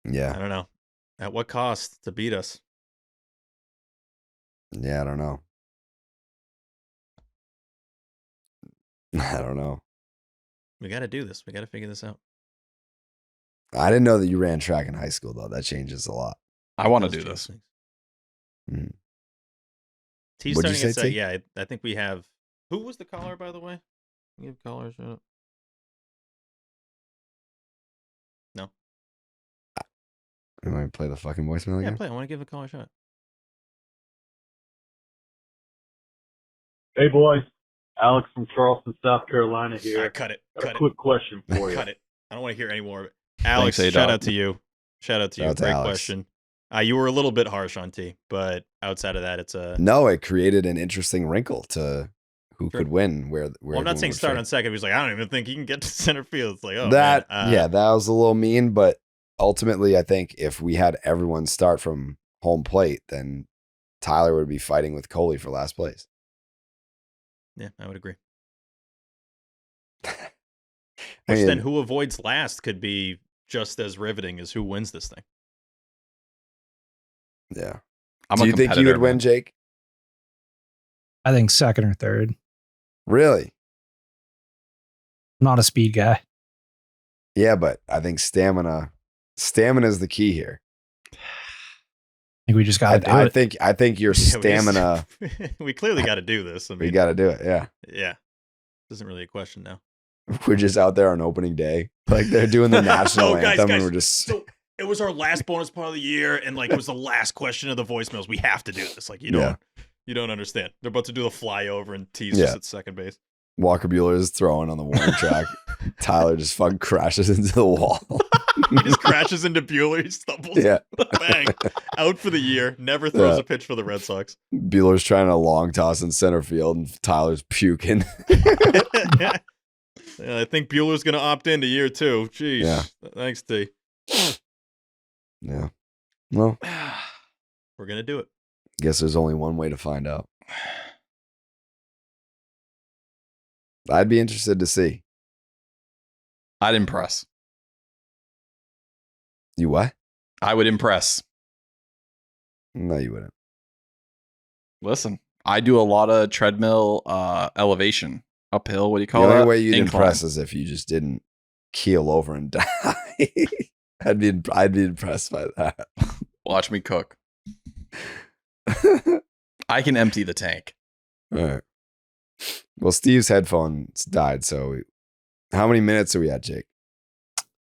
Yeah, I don't know. At what cost to beat us? Yeah, I don't know. We got to do this. We got to figure this out. I didn't know that you ran track in high school, though. That changes a lot. I want to do this. Mm-hmm. T's starting to say, yeah, I think we have. Who was the caller, by the way? Can you give callers a shut up? No. You want to play the fucking voicemail again? Yeah, play. I want to give a caller a shot. Hey, boys. Alex from Charleston, South Carolina here. Cut it. Quick question for you. Cut it. I don't want to hear any more of it. Alex, shout out to you. Great question. You were a little bit harsh on T, but outside of that, it's a... No, it created an interesting wrinkle to who could win. Where I'm not saying start on second. He's like, I don't even think he can get to center field. It's like, oh, that, man. that was a little mean, but ultimately, I think if we had everyone start from home plate, then Tyler would be fighting with Coley for last place. Yeah, I would agree. Then who avoids last could be just as riveting as who wins this thing. Yeah. Do you think you would win, Jake? I think second or third. Really? Not a speed guy. Yeah, but I think stamina is the key here. I think we just got to do it. I think your stamina. We clearly got to do this. I mean, we got to do it. Yeah. Yeah. This isn't really a question now. We're just out there on opening day. Like they're doing the national anthem. Guys, and we're just. So it was our last bonus part of the year. And like, it was the last question of the voicemails. We have to do this. Like, you don't understand. They're about to do the flyover and tease us at second base. Walker Buehler is throwing on the warning track. Tyler just fucking crashes into the wall. He just crashes into Buehler. He stumbles. Yeah. Bang. Out for the year. Never throws a pitch for the Red Sox. Buehler's trying to long toss in center field, and Tyler's puking. I think Buehler's going to opt into year 2. Jeez. Yeah. Thanks, T. Yeah. Well, we're going to do it. Guess there's only one way to find out. I'd be interested to see. I'd impress. You what? I would impress. No, you wouldn't. Listen, I do a lot of treadmill elevation. Uphill, what do you call it? The only way you'd impress is if you just didn't keel over and die. I'd be impressed by that. Watch me cook. I can empty the tank. All right. Well, Steve's headphones died, so how many minutes are we at, Jake?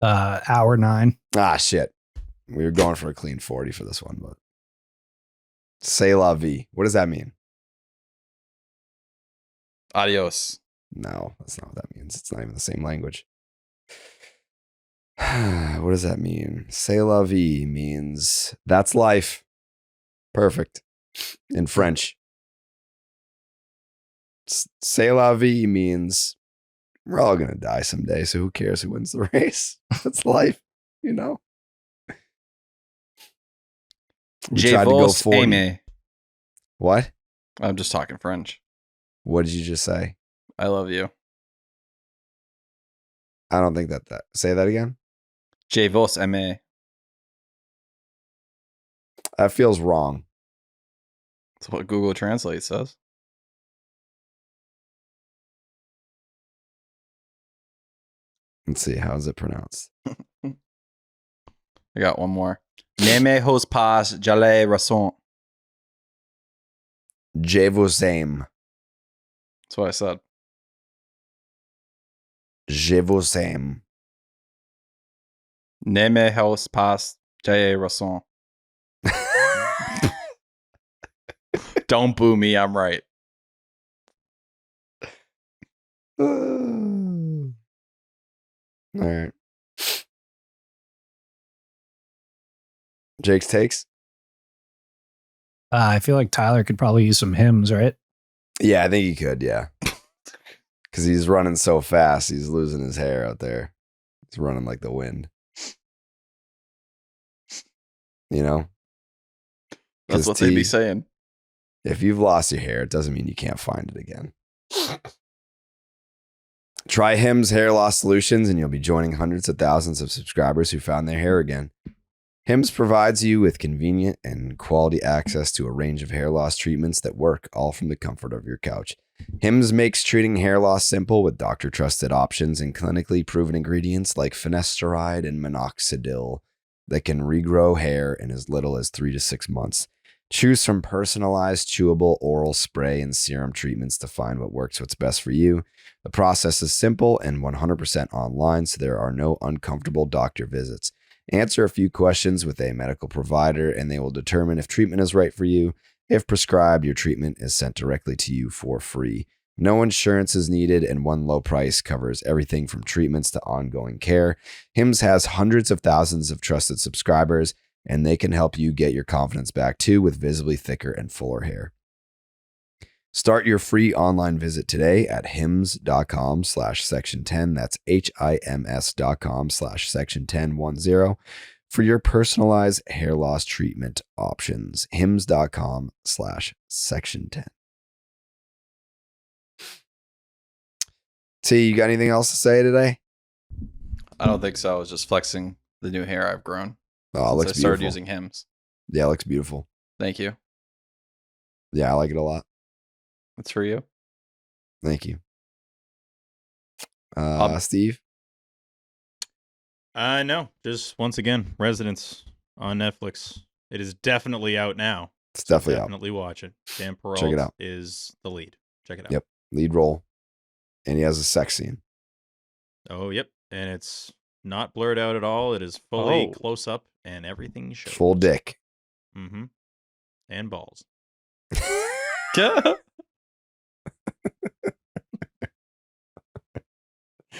Hour 9. Ah, shit. We were going for a clean 40 for this one, but C'est la vie. What does that mean? Adios. No, that's not what that means. It's not even the same language. What does that mean? C'est la vie means that's life. Perfect. In French. C'est la vie means we're all going to die someday, so who cares who wins the race? That's life, you know? We tried to go 40. Aimé. What? I'm just talking French. What did you just say? I love you. I don't think that. Say that again. Je vous aime. That feels wrong. That's what Google Translate says. Let's see. How's it pronounced? I got one more. Ne me hose pas, j'allais raison. Je vous aime. That's what I said. Je vous aime. Ne me hose pas, j'allais raison. Don't boo me, I'm right. All right. Jake's takes? I feel like Tyler could probably use some hymns, right? Yeah, I think he could, yeah. Because he's running so fast, he's losing his hair out there. He's running like the wind. You know? That's what they'd be saying. If you've lost your hair, it doesn't mean you can't find it again. Try Hims Hair Loss Solutions and you'll be joining hundreds of thousands of subscribers who found their hair again. Hims provides you with convenient and quality access to a range of hair loss treatments that work all from the comfort of your couch. Hims makes treating hair loss simple with doctor-trusted options and clinically proven ingredients like finasteride and minoxidil that can regrow hair in as little as 3 to 6 months. Choose from personalized, chewable, oral spray and serum treatments to find what works what's best for you. The process is simple and 100% online, so there are no uncomfortable doctor visits. Answer a few questions with a medical provider, and they will determine if treatment is right for you. If prescribed, your treatment is sent directly to you for free. No insurance is needed, and one low price covers everything from treatments to ongoing care. Hims has hundreds of thousands of trusted subscribers, and they can help you get your confidence back too with visibly thicker and fuller hair. Start your free online visit today at hims.com/section10. That's HIMS.com/section1010 for your personalized hair loss treatment options. hims.com/section10. T, you got anything else to say today? I don't think so. I was just flexing the new hair I've grown. Oh, it looks beautiful. I started using Hims. Yeah, it looks beautiful. Thank you. Yeah, I like it a lot. That's for you. Thank you. Steve? No, just once again, Residence on Netflix. It is definitely out now. It's definitely out. Definitely watch it. Dan Peralt Check it out. is the lead. Check it out. Yep, lead role. And he has a sex scene. Oh, yep. And it's not blurred out at all. It is fully close up and everything shows. Full dick. Mm-hmm. And balls.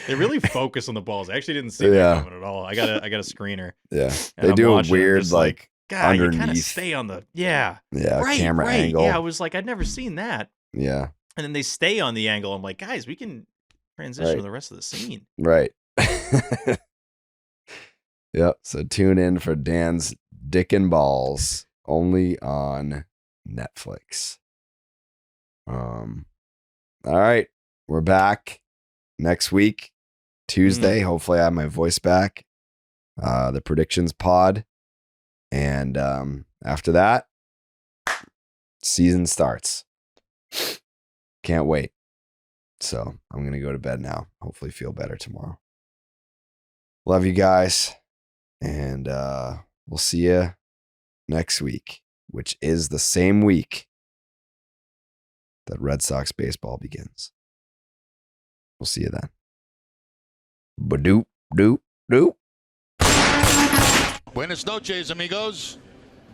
They really focus on the balls. I actually didn't see that coming at all. I got a screener. Yeah. They do a weird like God, underneath. You kind of stay on the camera angle. Yeah, I was like, I'd never seen that. Yeah. And then they stay on the angle. I'm like, guys, we can transition to the rest of the scene. Right. Yep. So tune in for Dan's Dick and Balls only on Netflix. All right. We're back next week, Tuesday. Hopefully I have my voice back. The predictions pod. And after that, season starts. Can't wait. So I'm going to go to bed now. Hopefully feel better tomorrow. Love you guys. And we'll see you next week, which is the same week that Red Sox baseball begins. We'll see you then. Ba-doop, doop, doop. Buenas noches, amigos.